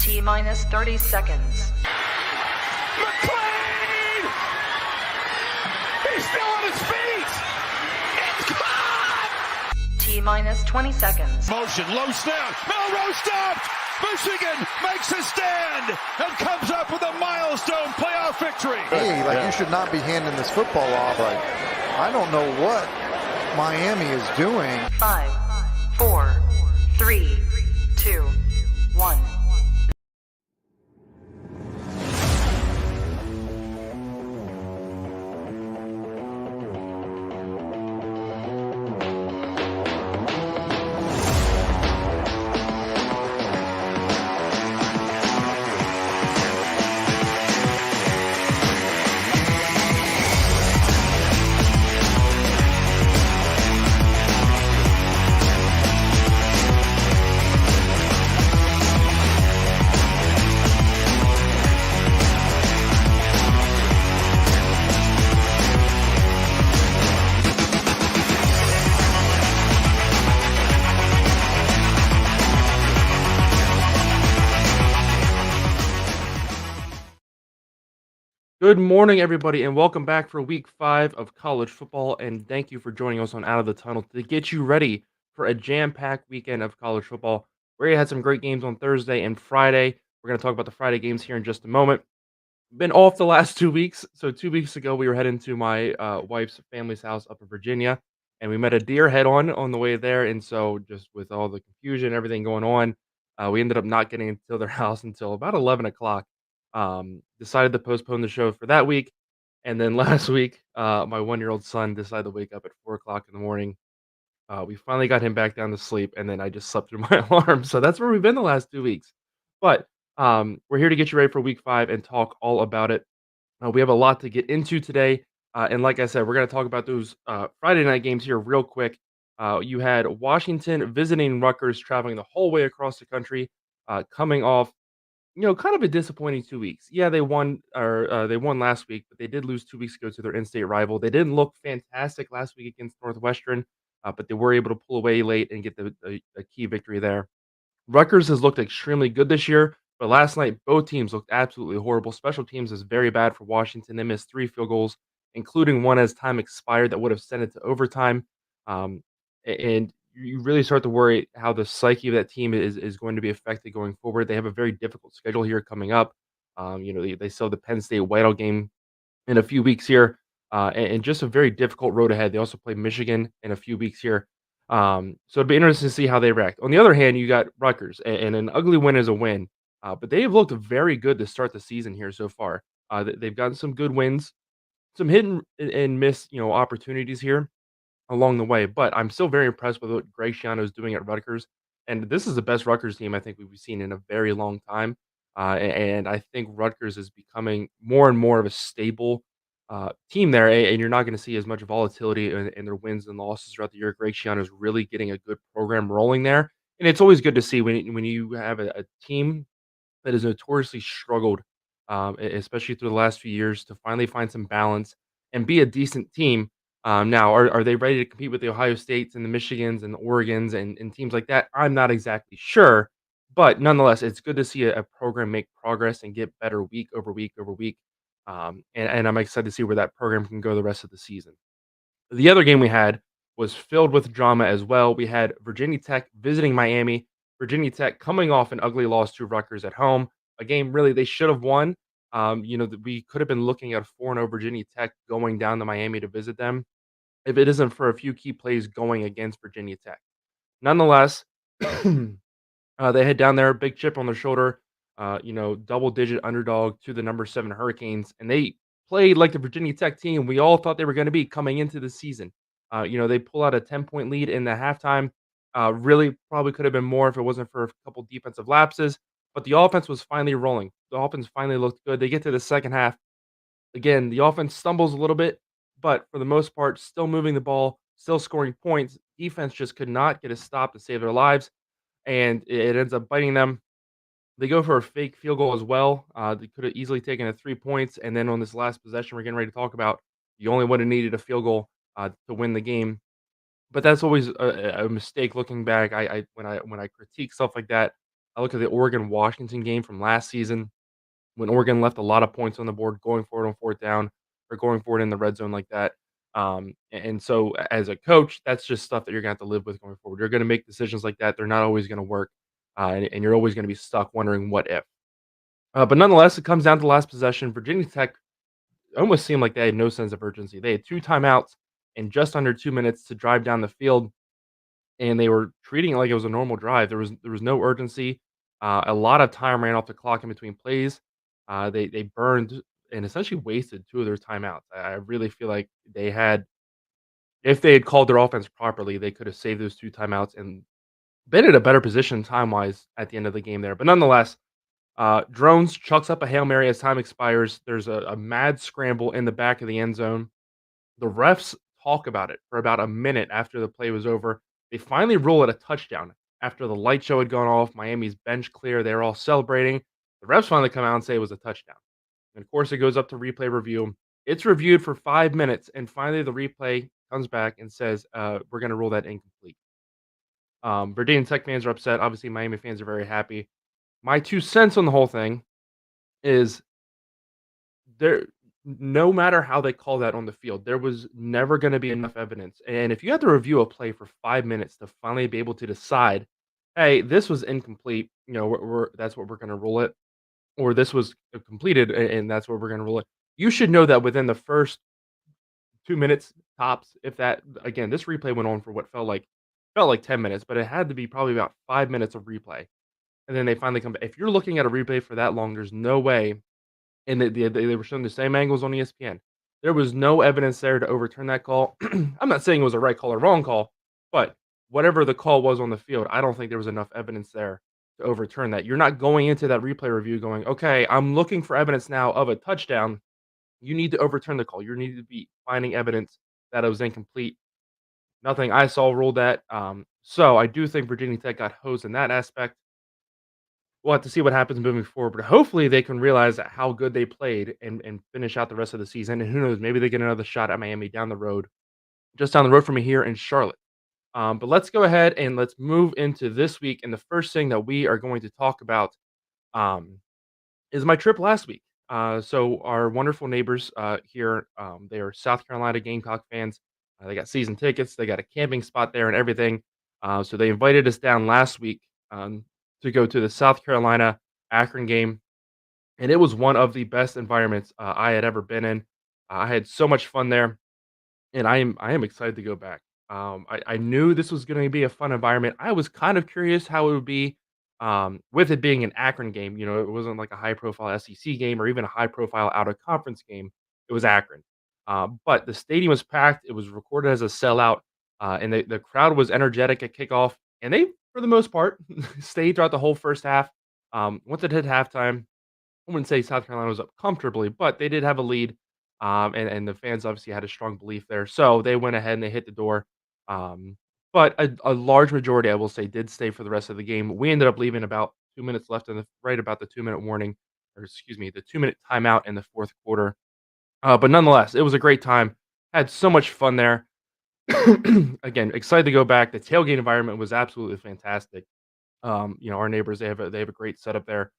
T minus 30 seconds. McLean! He's still on his feet! It's gone! T minus 20 seconds. Motion, low snap, Melrose stopped! Michigan makes a stand and comes up with a milestone playoff victory. Hey, you should not be handing this football off. I don't know what Miami is doing. 5, 4, 3, 2, 1. Good morning, everybody, and welcome back for week 5 of college football. And thank you for joining us on Out of the Tunnel to get you ready for a jam-packed weekend of college football. We already had some great games on Thursday and Friday. We're going to talk about the Friday games here in just a moment. Been off the last 2 weeks. So 2 weeks ago, we were heading to my wife's family's house up in Virginia, and we met a deer head-on the way there. And so just with all the confusion, everything going on, we ended up not getting into their house until about 11 o'clock. Decided to postpone the show for that week. And then last week, my 1-year-old son decided to wake up at 4 o'clock in the morning. We finally got him back down to sleep, and then I just slept through my alarm. So that's where we've been the last 2 weeks. But we're here to get you ready for week 5 and talk all about it. We have a lot to get into today. And like I said, we're going to talk about those Friday night games here real quick. You had Washington visiting Rutgers, traveling the whole way across the country, coming off kind of a disappointing 2 weeks. Yeah, they won last week, but they did lose 2 weeks ago to their in-state rival. They didn't look fantastic last week against Northwestern, but they were able to pull away late and get the key victory there. Rutgers has looked extremely good this year, but last night both teams looked absolutely horrible. Special teams is very bad for Washington. They missed 3 field goals, including one as time expired that would have sent it to overtime. Um, and you really start to worry how the psyche of that team is going to be affected going forward. They have a very difficult schedule here coming up. They still have the Penn State Whiteout game in a few weeks here, and just a very difficult road ahead. They also play Michigan in a few weeks here. So it'd be interesting to see how they react. On the other hand, you got Rutgers, and an ugly win is a win, but they have looked very good to start the season here so far. They've gotten some good wins, some hit and miss, opportunities here along the way. But I'm still very impressed with what Greg Schiano is doing at Rutgers, and this is the best Rutgers team I think we've seen in a very long time. And I think Rutgers is becoming more and more of a stable team there, and you're not going to see as much volatility in their wins and losses throughout the year. Greg Schiano is really getting a good program rolling there, and it's always good to see when you have a team that has notoriously struggled, especially through the last few years, to finally find some balance and be a decent team. Now, are they ready to compete with the Ohio States and the Michigans and the Oregons and teams like that? I'm not exactly sure, but nonetheless, it's good to see a program make progress and get better week over week over week. And I'm excited to see where that program can go the rest of the season. The other game we had was filled with drama as well. We had Virginia Tech visiting Miami. Virginia Tech coming off an ugly loss to Rutgers at home. A game really they should have won. We could have been looking at a 4-0 Virginia Tech going down to Miami to visit them if it isn't for a few key plays going against Virginia Tech. Nonetheless, they head down there, big chip on their shoulder, double-digit underdog to the number 7 Hurricanes, and they played like the Virginia Tech team we all thought they were going to be coming into the season. They pull out a 10-point lead in the halftime. Really, probably could have been more if it wasn't for a couple defensive lapses, but the offense was finally rolling. The offense finally looked good. They get to the second half. Again, the offense stumbles a little bit, but for the most part, still moving the ball, still scoring points. Defense just could not get a stop to save their lives, and it ends up biting them. They go for a fake field goal as well. They could have easily taken it 3 points, and then on this last possession we're getting ready to talk about, you only would have needed a field goal to win the game. But that's always a mistake looking back. When I critique stuff like that, I look at the Oregon-Washington game from last season when Oregon left a lot of points on the board going forward on fourth down or going forward in the red zone like that. And so as a coach, that's just stuff that you're gonna have to live with going forward. You're gonna make decisions like that. They're not always gonna work, and you're always gonna be stuck wondering what if. But nonetheless, it comes down to the last possession. Virginia Tech almost seemed like they had no sense of urgency. They had two timeouts in just under 2 minutes to drive down the field, and they were treating it like it was a normal drive. There was no urgency. A lot of time ran off the clock in between plays. They burned and essentially wasted two of their timeouts. I really feel like they had, if they had called their offense properly, they could have saved those two timeouts and been in a better position time wise at the end of the game there. But nonetheless, Drones chucks up a hail mary as time expires. There's a mad scramble in the back of the end zone. The refs talk about it for about a minute after the play was over. They finally rule it a touchdown after the light show had gone off. Miami's bench clear. They're all celebrating. The refs finally come out and say it was a touchdown. And of course, it goes up to replay review. It's reviewed for 5 minutes, and finally, the replay comes back and says, "We're going to rule that incomplete." Virginia Tech fans are upset. Obviously, Miami fans are very happy. My 2 cents on the whole thing is there no matter how they call that on the field, there was never gonna be enough evidence, and if you have to review a play for 5 minutes to finally be able to decide, "Hey, this was incomplete," we're that's what we're gonna rule it, or, "This was, completed, and that's what we're gonna rule it." You should know that within the first 2 minutes tops, if that again, this replay went on for what felt like 10 minutes, but it had to be probably about 5 minutes of replay, and then they finally come back. If you're looking at a replay for that long, there's no way, and they were showing the same angles on ESPN. There was no evidence there to overturn that call. I'm not saying it was a right call or wrong call, but whatever the call was on the field, I don't think there was enough evidence there to overturn that. You're not going into that replay review going, "Okay, I'm looking for evidence now of a touchdown." You need to overturn the call. You need to be finding evidence that it was incomplete. Nothing I saw ruled that. So I do think Virginia Tech got hosed in that aspect. We'll have to see what happens moving forward, but hopefully they can realize that how good they played and finish out the rest of the season, and who knows, maybe they get another shot at Miami down the road, just down the road from me here in Charlotte. But let's go ahead and let's move into this week, and the first thing that we are going to talk about, um, is my trip last week. So our wonderful neighbors, here, they are South Carolina Gamecock fans. They got season tickets, they got a camping spot there and everything. So they invited us down last week, to go to the South Carolina Akron game, and it was one of the best environments, I had ever been in. I had so much fun there, and I am excited to go back. I knew this was gonna be a fun environment. I was kind of curious how it would be, with it being an Akron game. It wasn't like a high profile SEC game or even a high profile out of conference game. It was Akron. But the stadium was packed. It was recorded as a sellout, and the crowd was energetic at kickoff, and they, for the most part, stayed throughout the whole first half. Once it hit halftime, I wouldn't say South Carolina was up comfortably, but they did have a lead, and the fans obviously had a strong belief there, so they went ahead and they hit the door. Um, but a large majority, I will say, did stay for the rest of the game. We ended up leaving about 2 minutes left in the right about the 2-minute warning, or excuse me, the 2-minute timeout in the fourth quarter. But nonetheless, it was a great time. Had so much fun there. Again, excited to go back. The tailgate environment was absolutely fantastic. Our neighbors, they have a great setup there.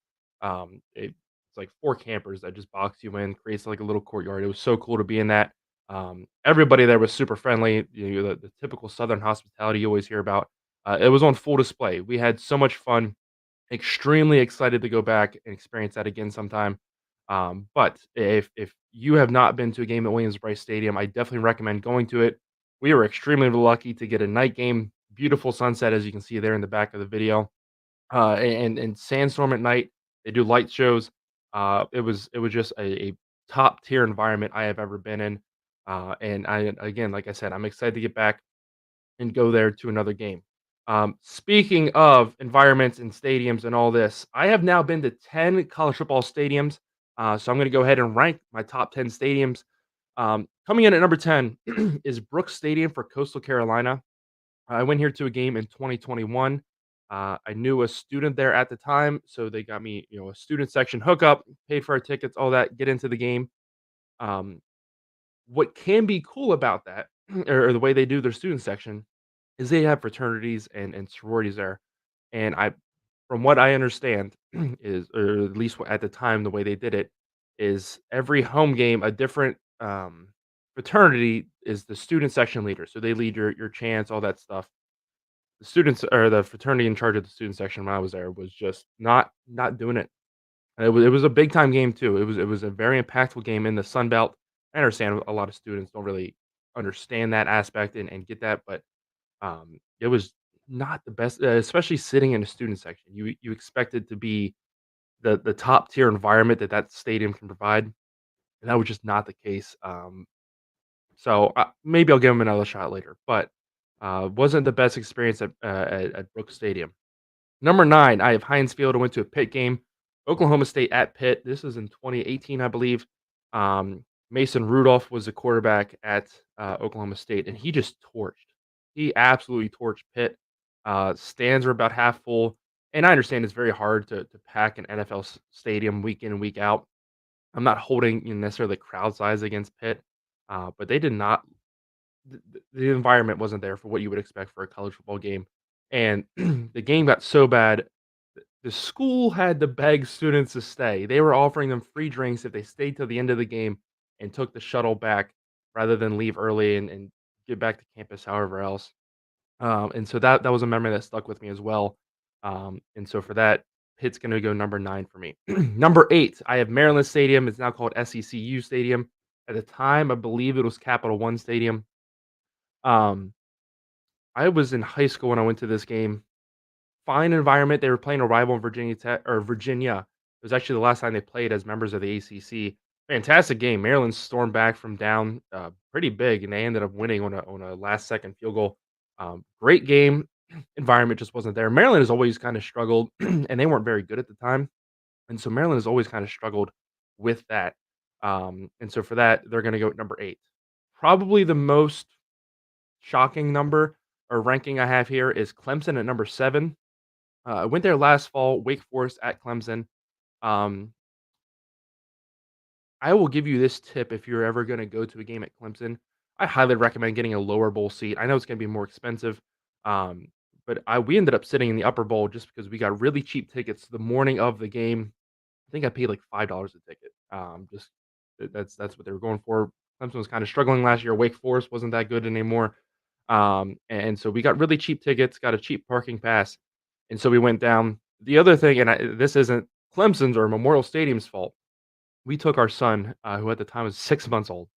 It's like 4 campers that just box you in, creates like a little courtyard. It was so cool to be in that. Everybody there was super friendly, the typical Southern hospitality you always hear about. It was on full display. We had so much fun. Extremely excited to go back and experience that again sometime. But if you have not been to a game at Williams-Brice Stadium, I definitely recommend going to it. We were extremely lucky to get a night game, beautiful sunset, as you can see there in the back of the video, and sandstorm at night. They do light shows. It was just a top tier environment I have ever been in. And I again, like I said, I'm excited to get back and go there to another game. Speaking of environments and stadiums and all this, I have now been to 10 college football stadiums. So I'm going to go ahead and rank my top 10 stadiums. Coming in at number 10 is Brooks Stadium for Coastal Carolina. I went here to a game in 2021. I knew a student there at the time, so they got me, a student section hookup, paid for our tickets, all that, get into the game. Um, what can be cool about that, or the way they do their student section, is they have fraternities and sororities there, and from what I understand, is or at least at the time, the way they did it, is every home game, a different, fraternity is the student section leader, so they lead your chants, all that stuff. The students or the fraternity in charge of the student section when I was there was just not doing it. And it was a big time game too. It was a very impactful game in the Sun Belt. I understand a lot of students don't really understand that aspect and get that, but it was not the best, especially sitting in a student section. You expect it to be the top tier environment that that stadium can provide, and that was just not the case. So maybe I'll give him another shot later, but wasn't the best experience at Brooks Stadium. Number 9, I have Heinz Field. I went to a Pitt game. Oklahoma State at Pitt. This was in 2018, I believe. Mason Rudolph was the quarterback at Oklahoma State, and he just torched. He absolutely torched Pitt. Stands were about half full, and I understand it's very hard to pack an NFL stadium week in and week out. I'm not holding necessarily crowd size against Pitt, but they did not. The environment wasn't there for what you would expect for a college football game, and the game got so bad the school had to beg students to stay. They were offering them free drinks if they stayed till the end of the game and took the shuttle back rather than leave early and get back to campus however else. And so that was a memory that stuck with me as well. And so for that, Pitt's going to go number 9 for me. Number 8, I have Maryland Stadium. It's now called SECU Stadium. At the time, I believe it was Capital One Stadium. Um, I was in high school when I went to this game. Fine environment. They were playing a rival in Virginia Tech or Virginia. It was actually the last time they played as members of the ACC. Fantastic game. Maryland stormed back from down pretty big, and they ended up winning on a last second field goal. Great game. Environment just wasn't there. Maryland has always kind of struggled, and they weren't very good at the time. And so Maryland has always kind of struggled with that. And so for that, they're going to go at number 8. Probably the most shocking number or ranking I have here is Clemson at number 7. I went there last fall, Wake Forest at Clemson. Um, I will give you this tip if you're ever gonna go to a game at Clemson. I highly recommend getting a lower bowl seat. I know it's gonna be more expensive, um, but we ended up sitting in the upper bowl just because we got really cheap tickets the morning of the game. I think I paid like $5 a ticket. Just that's what they were going for. Clemson was kind of struggling last year. Wake Forest wasn't that good anymore. And so we got really cheap tickets, got a cheap parking pass, and so we went down. The other thing, and this isn't Clemson's or Memorial Stadium's fault. We took our son, who at the time was 6 months old.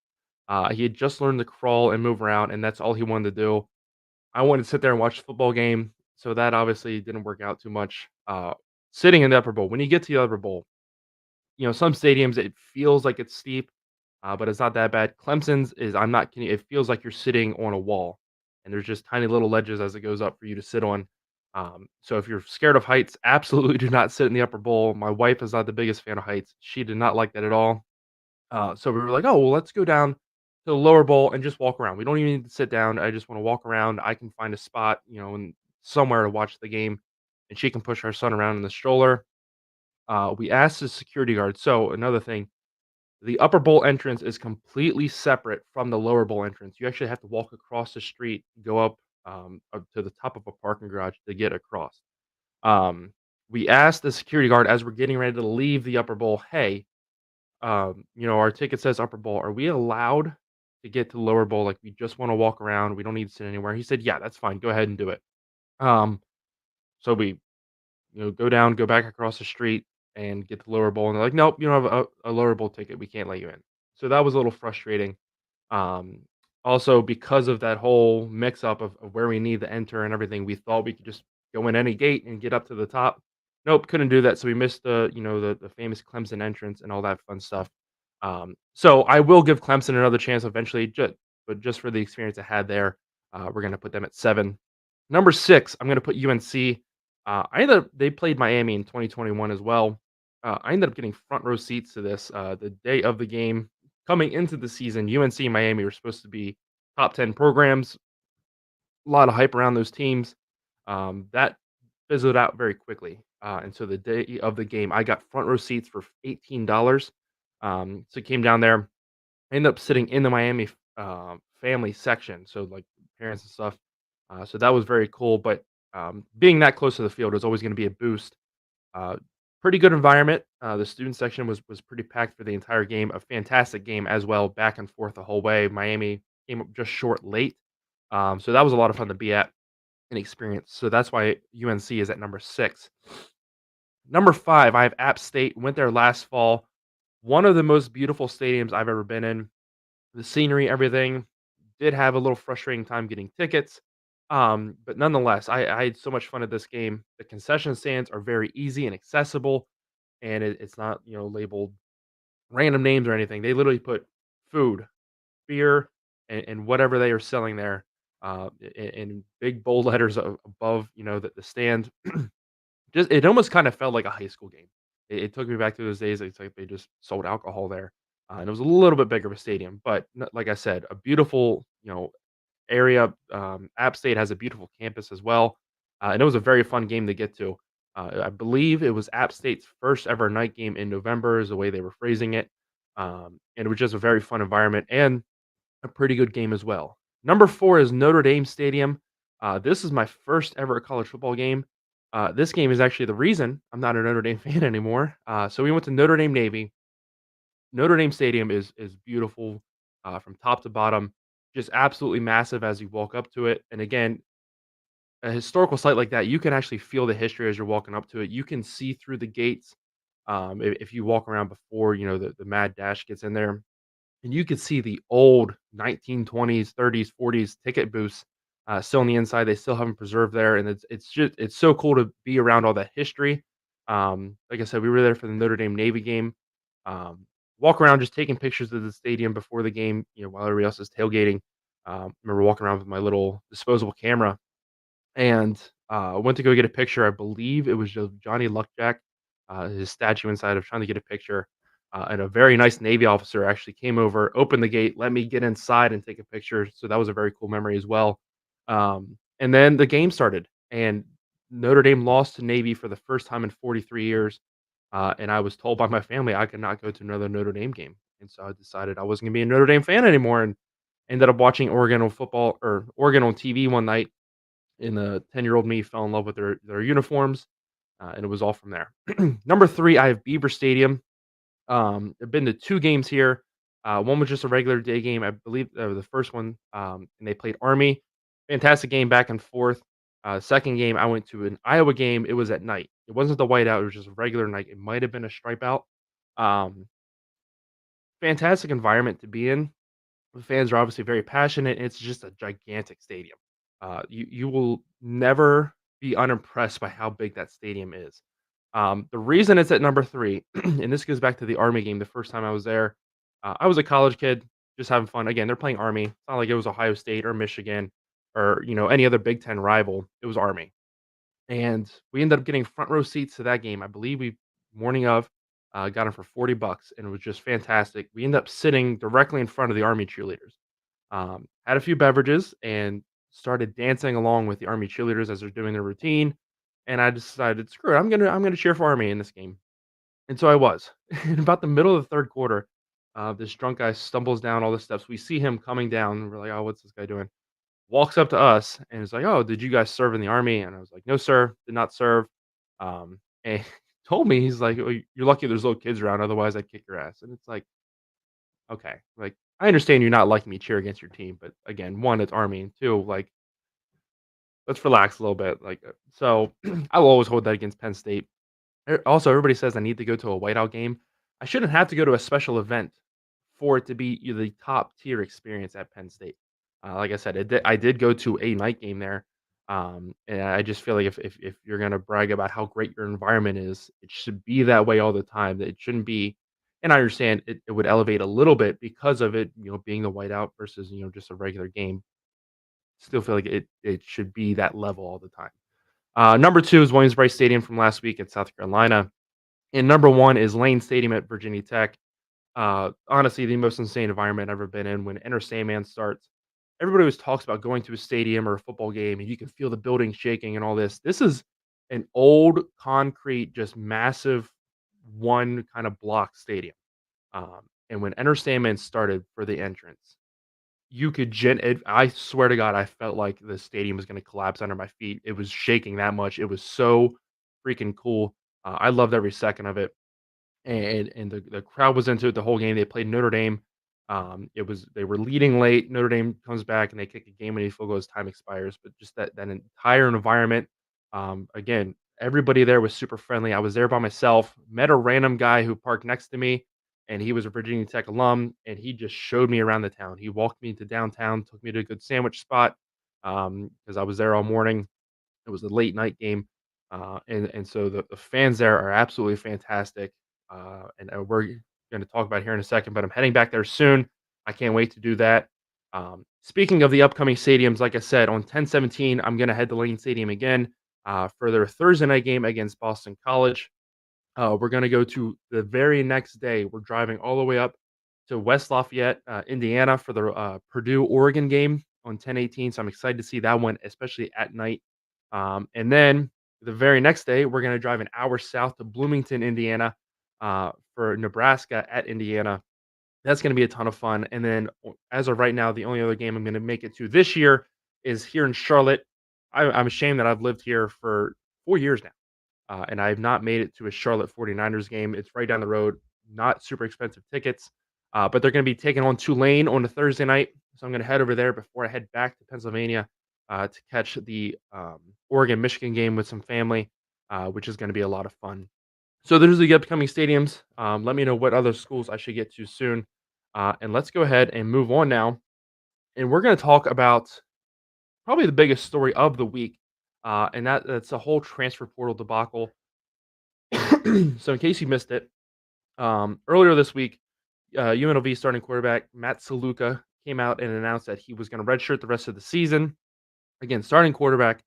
He had just learned to crawl and move around, and that's all he wanted to do. I wanted to sit there and watch the football game, so that obviously didn't work out too much. Sitting in the upper bowl, when you get to the upper bowl, some stadiums, it feels like it's steep, but it's not that bad. Clemson's is I'm not kidding, it feels like you're sitting on a wall, and there's just tiny little ledges as it goes up for you to sit on. So if you're scared of heights, absolutely do not sit in the upper bowl. My wife is not the biggest fan of heights. She did not like that at all. So we were like, "Oh, well, let's go down to the lower bowl and just walk around. We don't even need to sit down. I just wanna walk around. I can find a spot, and somewhere to watch the game, and she can push our son around in the stroller." We asked the security guard. So another thing, the upper bowl entrance is completely separate from the lower bowl entrance. You actually have to walk across the street, go up to the top of a parking garage to get across. Um, we asked the security guard as we're getting ready to leave the upper bowl, "Hey, our ticket says upper bowl. Are we allowed to get to the lower bowl? Like, we just want to walk around. We don't need to sit anywhere." He said, "Yeah, that's fine. Go ahead and do it." Um, so we go down, go back across the street and get the lower bowl. And they're like, "Nope, you don't have a lower bowl ticket. We can't let you in." So that was a little frustrating. Um, Also, because of that whole mix up of where we need to enter and everything, we thought we could just go in any gate and get up to the top. Nope, couldn't do that. So we missed the famous Clemson entrance and all that fun stuff. So I will give Clemson another chance eventually, but just for the experience I had there, we're gonna put them at 7. Number 6, I'm gonna put UNC. They played Miami in 2021 as well. I ended up getting front row seats to this the day of the game. Coming into the season, UNC and Miami were supposed to be top 10 programs. A lot of hype around those teams. That fizzled out very quickly. And so the day of the game, I got front row seats for $18. So came down there. I ended up sitting in the Miami family section, so like parents and stuff. So that was very cool. But being that close to the field was always going to be a boost. Uh, Pretty good environment. The student section was pretty packed for the entire game. A fantastic game as well, back and forth the whole way. Miami came up just short late, so that was a lot of fun to be at and experience. So that's why UNC is at number 6. Number 5, I have App State. Went there last fall. One of the most beautiful stadiums I've ever been in. The scenery, everything. Did have a little frustrating time getting tickets, but nonetheless, I had so much fun at this game. The concession stands are very easy and accessible, and it's not labeled random names or anything. They literally put food, beer, and whatever they are selling there in big bold letters above the stand. Just it almost kind of felt like a high school game. It took me back to those days. It's like they just sold alcohol there, and it was a little bit bigger of a stadium. But like I said, a beautiful area. App State has a beautiful campus as well, and it was a very fun game to get to. I believe it was App State's first ever night game in November, is the way they were phrasing it, and it was just a very fun environment and a pretty good game as well. Number 4 is Notre Dame Stadium. This is my first ever college football game. This game is actually the reason I'm not a Notre Dame fan anymore. So we went to Notre Dame Navy. Notre Dame Stadium is beautiful from top to bottom, just absolutely massive as you walk up to it. And again, a historical site like that, you can actually feel the history as you're walking up to it. You can see through the gates if you walk around before the mad dash gets in there, and you could see the old 1920s, 30s, 40s ticket booths, still on the inside. They still haven't preserved there, and it's so cool to be around all that history. Like I said, we were there for the Notre Dame Navy game. Walk around just taking pictures of the stadium before the game, while everybody else is tailgating. Remember walking around with my little disposable camera and, went to go get a picture. I believe it was just Johnny Luckjack, his statue inside. Of trying to get a picture, and a very nice Navy officer actually came over, opened the gate, let me get inside and take a picture. So that was a very cool memory as well. And then the game started, and Notre Dame lost to Navy for the first time in 43 years. And I was told by my family I could not go to another Notre Dame game. And so I decided I wasn't gonna be a Notre Dame fan anymore, and ended up watching Oregon on football or Oregon on TV one night, and the 10-year-old me fell in love with their uniforms, and it was all from there. Number 3, I have Beaver Stadium. I've been to 2 games here. One was just a regular day game, I believe, the first one, and they played Army. Fantastic game back and forth. Second game, I went to an Iowa game. It was at night. It wasn't the whiteout, it was just a regular night. It might have been a stripe out. Um, Fantastic environment to be in. The fans are obviously very passionate. It's just a gigantic stadium. You will never be unimpressed by how big that stadium is. The reason it's at number 3, and this goes back to the Army game the first time I was there. I was a college kid, just having fun. Again, they're playing Army. It's not like it was Ohio State or Michigan or any other Big Ten rival. It was Army, and we ended up getting front row seats to that game. I believe we morning of got them for $40, and it was just fantastic. We ended up sitting directly in front of the Army cheerleaders. Had a few beverages and started dancing along with the Army cheerleaders as they're doing their routine. And I decided, screw it, I'm gonna cheer for Army in this game. And so I was. In about the middle of the third quarter, this drunk guy stumbles down all the steps. We see him coming down. We're like, oh, what's this guy doing? Walks up to us and is like, oh, did you guys serve in the Army? And I was like, no, sir, did not serve. And he told me, he's like, oh, you're lucky there's little kids around, otherwise I'd kick your ass. And it's like, okay, like, I understand you're not liking me cheer against your team, but again, 1, it's Army, and 2, like, let's relax a little bit, like, so I'll always hold that against Penn State. Also, everybody says I need to go to a whiteout game. I shouldn't have to go to a special event for it to be the top tier experience at Penn State. Like I said, I did go to a night game there, and I just feel like if you're gonna brag about how great your environment is, it should be that way all the time. That it shouldn't be. And I understand it would elevate a little bit because of it, being the whiteout versus just a regular game. Still feel like it should be that level all the time. Number 2 is Williams Brice Stadium from last week in South Carolina, and number 1 is Lane Stadium at Virginia Tech. Honestly, the most insane environment I've ever been in. When Enter Sandman starts, everybody always talks about going to a stadium or a football game, and you can feel the building shaking and all this. This is an old concrete, just massive one kind of block stadium. And when Enter Sandman started for the entrance, you could I swear to God, I felt like the stadium was gonna collapse under my feet. It was shaking that much. It was so freaking cool. I loved every second of it, and the crowd was into it the whole game. They played Notre Dame. They were leading late. Notre Dame comes back and they kick a game-winning field goal as time expires. But just that entire environment, again, everybody there was super friendly. I was there by myself. Met a random guy who parked next to me, and he was a Virginia Tech alum, and he just showed me around the town. He walked me into downtown, took me to a good sandwich spot because I was there all morning. It was a late night game, and so the fans there are absolutely fantastic, and we're gonna talk about it here in a second, but I'm heading back there soon. I can't wait to do that. Speaking of the upcoming stadiums, like I said, on 10/17, I'm gonna head to Lane Stadium again, for their Thursday night game against Boston College. We're gonna go to the very next day. We're driving all the way up to West Lafayette, Indiana for the Purdue-Oregon game on 10/18. So I'm excited to see that one, especially at night. And then the very next day, we're gonna drive an hour south to Bloomington, Indiana, for Nebraska at Indiana. That's gonna be a ton of fun. And then as of right now, the only other game I'm gonna make it to this year is here in Charlotte. I'm ashamed that I've lived here for 4 years now. And I have not made it to a Charlotte 49ers game. It's right down the road, not super expensive tickets, but they're going to be taking on Tulane on a Thursday night. So I'm going to head over there before I head back to Pennsylvania to catch the Oregon Michigan game with some family, which is going to be a lot of fun. So those are the upcoming stadiums. Let me know what other schools I should get to soon. And let's go ahead and move on now. And we're going to talk about probably the biggest story of the week, and that's the whole transfer portal debacle. So in case you missed it, earlier this week, UNLV starting quarterback Matt Saluka came out and announced that he was going to redshirt the rest of the season. Again, starting quarterback,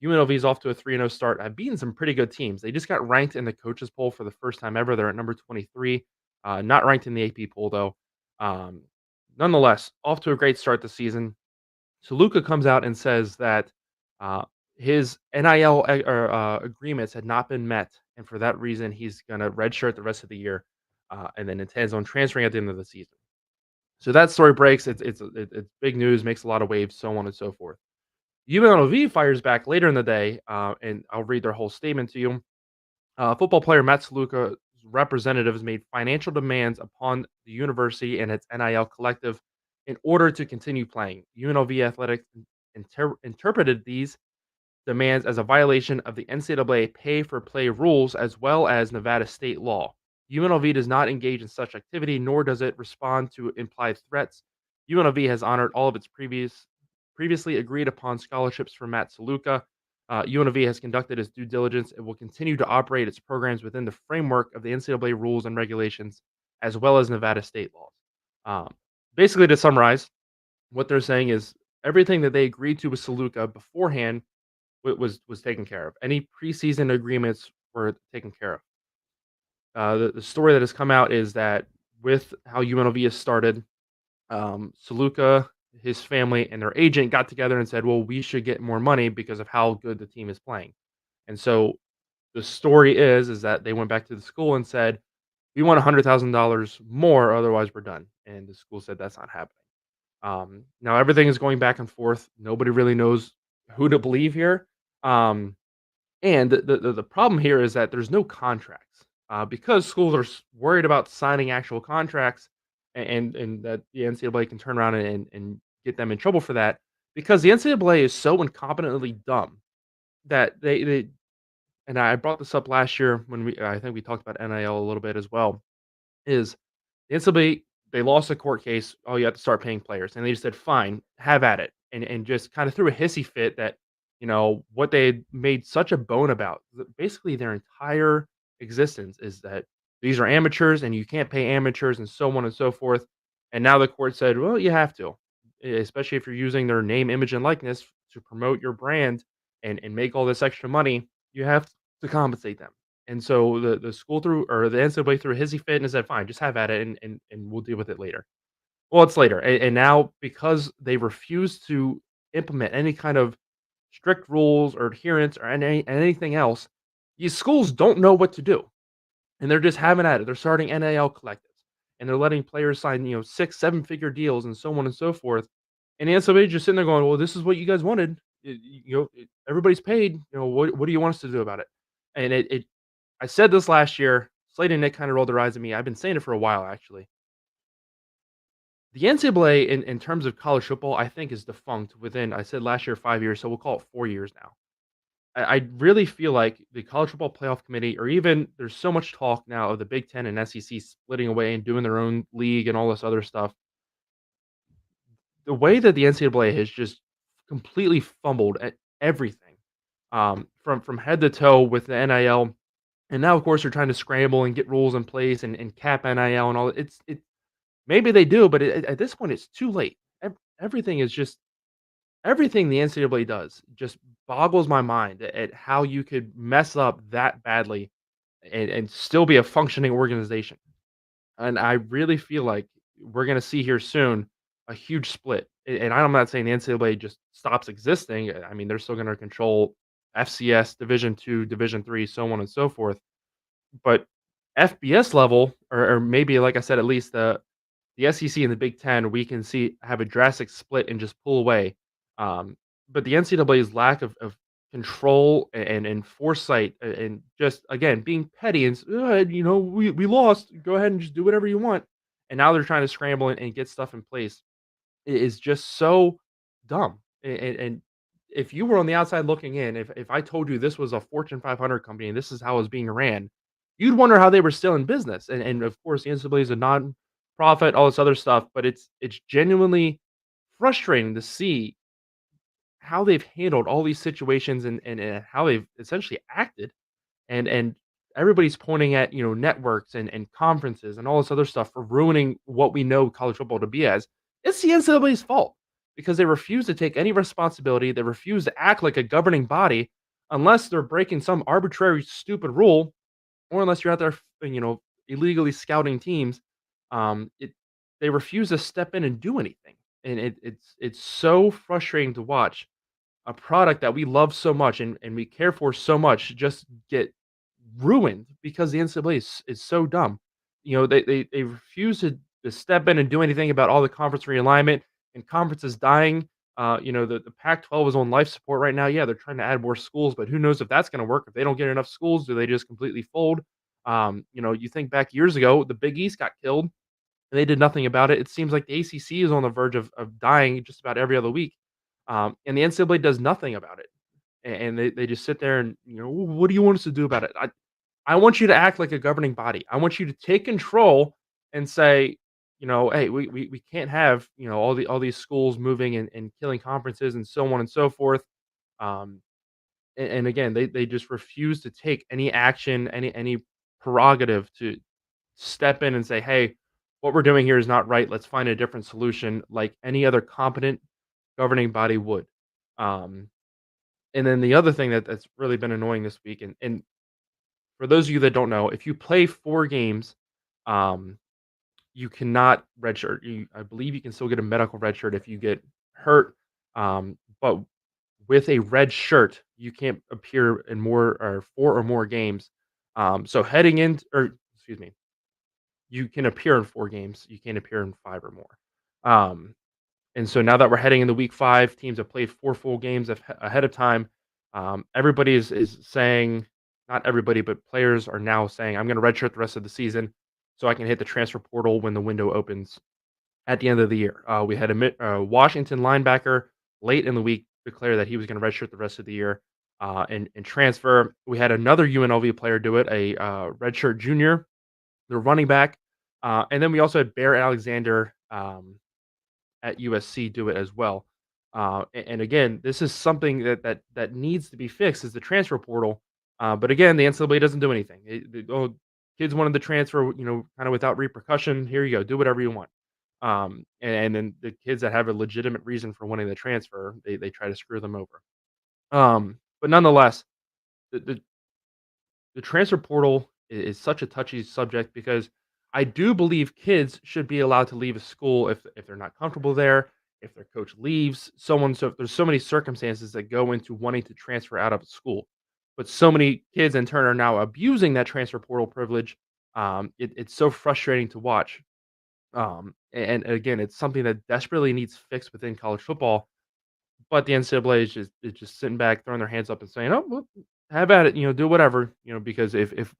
UNLV is off to a 3-0 start. I've beaten some pretty good teams. They just got ranked in the coaches poll for the first time ever. They're at number 23, not ranked in the AP poll though. Um, Nonetheless, off to a great start this season. So Luca comes out and says that uh, his NIL agreements had not been met, and for that reason, he's going to redshirt the rest of the year, and then intends on transferring at the end of the season. So that story breaks. It's big news, makes a lot of waves, so on and so forth. UNLV fires back later in the day, and I'll read their whole statement to you. Football player Matt Saluka's representatives made financial demands upon the university and its NIL collective in order to continue playing. UNLV Athletics interpreted these demands as a violation of the NCAA pay for play rules as well as Nevada state law. UNLV does not engage in such activity, nor does it respond to implied threats. UNLV has honored all of its previously agreed upon scholarships for Matt Saluka. UNLV has conducted its due diligence and will continue to operate its programs within the framework of the NCAA rules and regulations, as well as Nevada state laws. Um, Basically, to summarize, what they're saying is everything that they agreed to with Saluka beforehand was taken care of. Any preseason agreements were taken care of. The story that has come out is that with how UNLV has started, Saluka, his family, and their agent got together and said, "Well, we should get more money because of how good the team is playing." And so the story is that they went back to the school and said, "We want $100,000 more, otherwise we're done." And the school said that's not happening. Now everything is going back and forth. Nobody really knows who to believe here. Um, and the problem here is that there's no contracts, because schools are worried about signing actual contracts, and that the NCAA can turn around and get them in trouble for that, because the NCAA is so incompetently dumb that they and I brought this up last year when I think we talked about NIL a little bit as well. Is the NCAA, they lost a court case. Oh, you have to start paying players, and they just said, "Fine, have at it," and just kind of threw a hissy fit that what they had made such a bone about. Basically, their entire existence is that these are amateurs, and you can't pay amateurs, and so on and so forth. And now the court said, "Well, you have to, especially if you're using their name, image, and likeness to promote your brand and make all this extra money. You have to compensate them." And so the school threw or the NCAA threw a hissy fit and said, "Fine, just have at it, and we'll deal with it later." Well, it's later, and now because they refuse to implement any kind of strict rules or adherence or anything else, these schools don't know what to do, and they're just having at it. They're starting NIL collectives, and they're letting players sign 6, 7-figure deals, and so on and so forth. And the NCAA just sitting there going, "Well, this is what you guys wanted. Everybody's paid. What do you want us to do about it?" And it I said this last year. Slade and Nick kind of rolled their eyes at me. I've been saying it for a while, actually. The NCAA in terms of college football, I think, is defunct within, I said last year, 5 years, so we'll call it 4 years now. I really feel like the college football playoff committee, or even there's so much talk now of the Big Ten and SEC splitting away and doing their own league and all this other stuff. The way that the NCAA has just completely fumbled at everything, from head to toe with the NIL, and now of course they're trying to scramble and get rules in place and cap NIL and all. It maybe they do, but at this point it's too late. Everything is just everything the NCAA does just boggles my mind at how you could mess up that badly and still be a functioning organization. And I really feel like we're gonna see here soon a huge split. And I'm not saying the NCAA just stops existing. I mean, they're still gonna control FCS, Division II, Division III, so on and so forth. But FBS level, or maybe like I said, at least the SEC and the Big Ten, we can see have a drastic split and just pull away. But the NCAA's lack of control and foresight and just again being petty and we lost. Go ahead and just do whatever you want. And now they're trying to scramble and get stuff in place. It is just so dumb. And if you were on the outside looking in, if I told you this was a Fortune 500 company and this is how it was being ran, you'd wonder how they were still in business. And of course, the NCAA is a non-profit, all this other stuff, but it's genuinely frustrating to see how they've handled all these situations and how they've essentially acted and everybody's pointing at, networks and conferences and all this other stuff for ruining what we know college football to be as. It's the NCAA's fault because they refuse to take any responsibility. They refuse to act like a governing body unless they're breaking some arbitrary, stupid rule, or unless you're out there, illegally scouting teams. They refuse to step in and do anything, and it's so frustrating to watch a product that we love so much and we care for so much just get ruined because the NCAA is so dumb. They refuse to step in and do anything about all the conference realignment and conferences dying. The Pac-12 is on life support right now. Yeah, they're trying to add more schools, but who knows if that's going to work? If they don't get enough schools, do they just completely fold? You think back years ago, the Big East got killed and they did nothing about it. It seems like the ACC is on the verge of dying just about every other week, and the NCAA does nothing about it. And they just sit there and what do you want us to do about it? I want you to act like a governing body. I want you to take control and say, hey, we can't have all these schools moving and killing conferences and so on and so forth. Um, and again, they just refuse to take any action, any prerogative to step in and say, hey, what we're doing here is not right. Let's find a different solution, like any other competent governing body would. Um, and then the other thing that's really been annoying this week, and for those of you that don't know, if you play 4 games, um, you cannot redshirt. I believe you can still get a medical redshirt if you get hurt, but with a red shirt, you can't appear in more or 4 or more games. So heading in, or excuse me, you can appear in 4 games. You can't appear in 5 or more. Um, and so now that we're heading into week 5, teams have played 4 full games ahead of time. Everybody is saying, not everybody, but players are now saying, I'm going to redshirt the rest of the season so I can hit the transfer portal when the window opens at the end of the year. We had a Washington linebacker late in the week declare that he was going to redshirt the rest of the year and transfer. We had another UNLV player do it, a redshirt junior, the running back. And then we also had Bear Alexander at USC do it as well. And again, this is something that needs to be fixed is the transfer portal. But again, the NCAA doesn't do anything. Kids wanted to transfer, kind of without repercussion. Here you go, do whatever you want. And then the kids that have a legitimate reason for wanting to transfer, they try to screw them over. But nonetheless, the the transfer portal is such a touchy subject because I do believe kids should be allowed to leave a school if they're not comfortable there, if their coach leaves, so there's so many circumstances that go into wanting to transfer out of a school. But so many kids in turn are now abusing that transfer portal privilege. It's so frustrating to watch. And again, it's something that desperately needs fixed within college football. But the NCAA is just sitting back, throwing their hands up, and saying, "Oh, well, have at it, do whatever, because if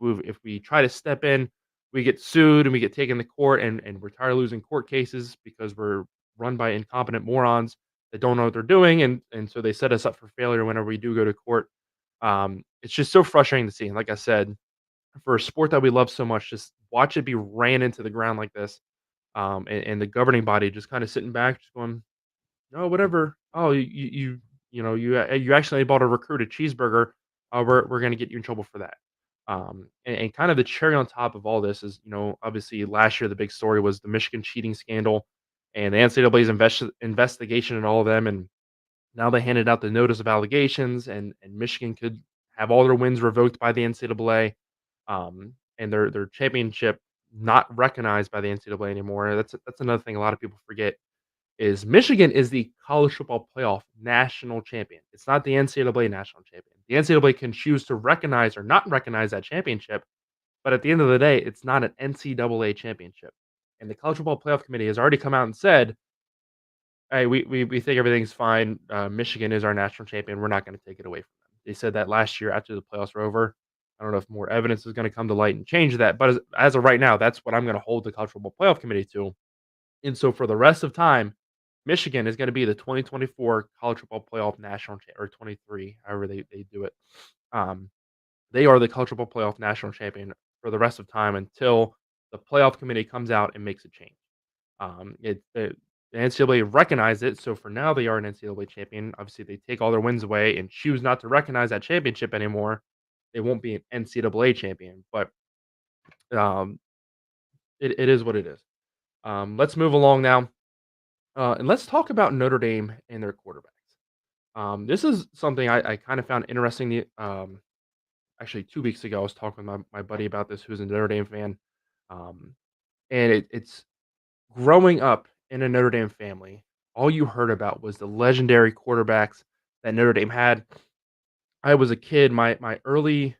we try to step in, we get sued and we get taken to court, and we're tired of losing court cases because we're run by incompetent morons that don't know what they're doing, and so they set us up for failure whenever we do go to court. It's just so frustrating to see. And like I said, for a sport that we love so much, just watch it be ran into the ground like this. And the governing body just kind of sitting back, just going, "Oh, whatever. Oh, you actually bought a recruit a cheeseburger. We're gonna get you in trouble for that." And kind of the cherry on top of all this is, obviously last year the big story was the Michigan cheating scandal and the NCAA's investigation and all of them. And now they handed out the notice of allegations, and Michigan could have all their wins revoked by the NCAA, and their championship not recognized by the NCAA anymore. That's another thing a lot of people forget is Michigan is the college football playoff national champion. It's not the NCAA national champion. The NCAA can choose to recognize or not recognize that championship, but at the end of the day, it's not an NCAA championship. And the college football playoff committee has already come out and said, "Hey, we think everything's fine. Michigan is our national champion. We're not going to take it away from them." They said that last year after the playoffs were over. I don't know if more evidence is going to come to light and change that, but as of right now, that's what I'm going to hold the college football playoff committee to. And so for the rest of time, Michigan is going to be the 2024 college football playoff national or 23, however they do it. Um, they are the college football playoff national champion for the rest of time until the playoff committee comes out and makes a change. The NCAA recognized it, so for now they are an NCAA champion. Obviously, they take all their wins away and choose not to recognize that championship anymore. They won't be an NCAA champion, but um, it is what it is. Let's move along now, and let's talk about Notre Dame and their quarterbacks. This is something I kind of found interesting. Actually, 2 weeks ago, I was talking with my buddy about this, who's a Notre Dame fan, um, and it's growing up in a Notre Dame family, all you heard about was the legendary quarterbacks that Notre Dame had. I was a kid, my early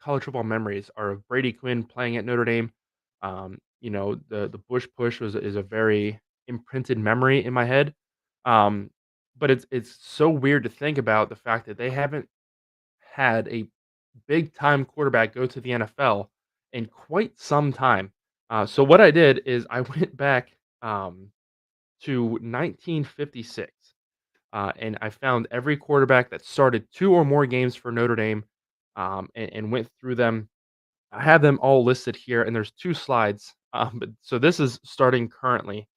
college football memories are of Brady Quinn playing at Notre Dame. The Bush push is a very imprinted memory in my head. Um, but it's so weird to think about the fact that they haven't had a big time quarterback go to the NFL in quite some time. So what I did is I went back to 1956, and I found every quarterback that started two or more games for Notre Dame, and went through them. I have them all listed here, and there's two slides. But so this is starting currently.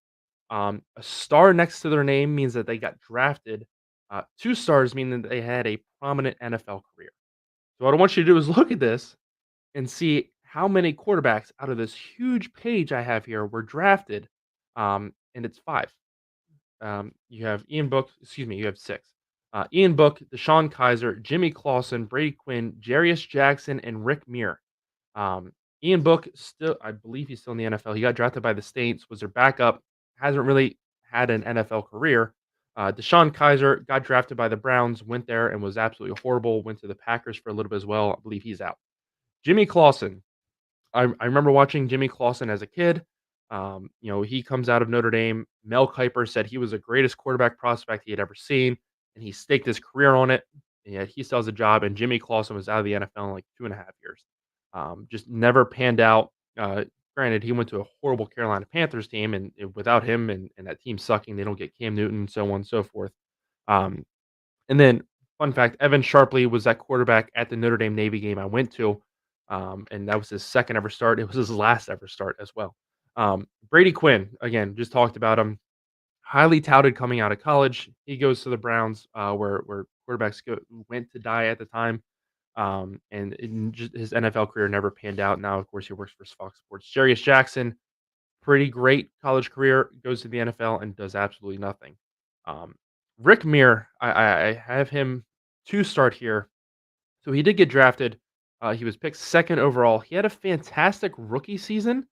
A star next to their name means that they got drafted. Two stars mean that they had a prominent NFL career. So what I want you to do is look at this and see how many quarterbacks out of this huge page I have here were drafted, and it's five. You have Ian Book, excuse me, you have six. Ian Book, Deshaun Kaiser, Jimmy Clausen, Brady Quinn, Jarius Jackson, and Rick Muir. Um, Ian Book still, I believe he's still in the NFL. He got drafted by the Saints, was their backup, hasn't really had an NFL career. Deshaun Kaiser got drafted by the Browns, went there and was absolutely horrible. Went to the Packers for a little bit as well. I believe he's out. Jimmy Clausen, I remember watching Jimmy Clausen as a kid. He comes out of Notre Dame. Mel Kiper said he was the greatest quarterback prospect he had ever seen, and he staked his career on it. And yet he still has a job, and Jimmy Clausen was out of the NFL in like 2.5 years. Just never panned out. Granted, he went to a horrible Carolina Panthers team, and without him and that team sucking, they don't get Cam Newton, so on and so forth. Um, and then, fun fact, Evan Sharpley was that quarterback at the Notre Dame Navy game I went to, and that was his second ever start. It was his last ever start as well. Brady Quinn, again, just talked about him. Highly touted coming out of college. He goes to the Browns, where quarterbacks went to die at the time. And just his NFL career never panned out. Now, of course, he works for Fox Sports. Jarius Jackson, pretty great college career, goes to the NFL and does absolutely nothing. Um, Rick Muir, I have him to start here. So he did get drafted. He was picked second overall. He had a fantastic rookie season.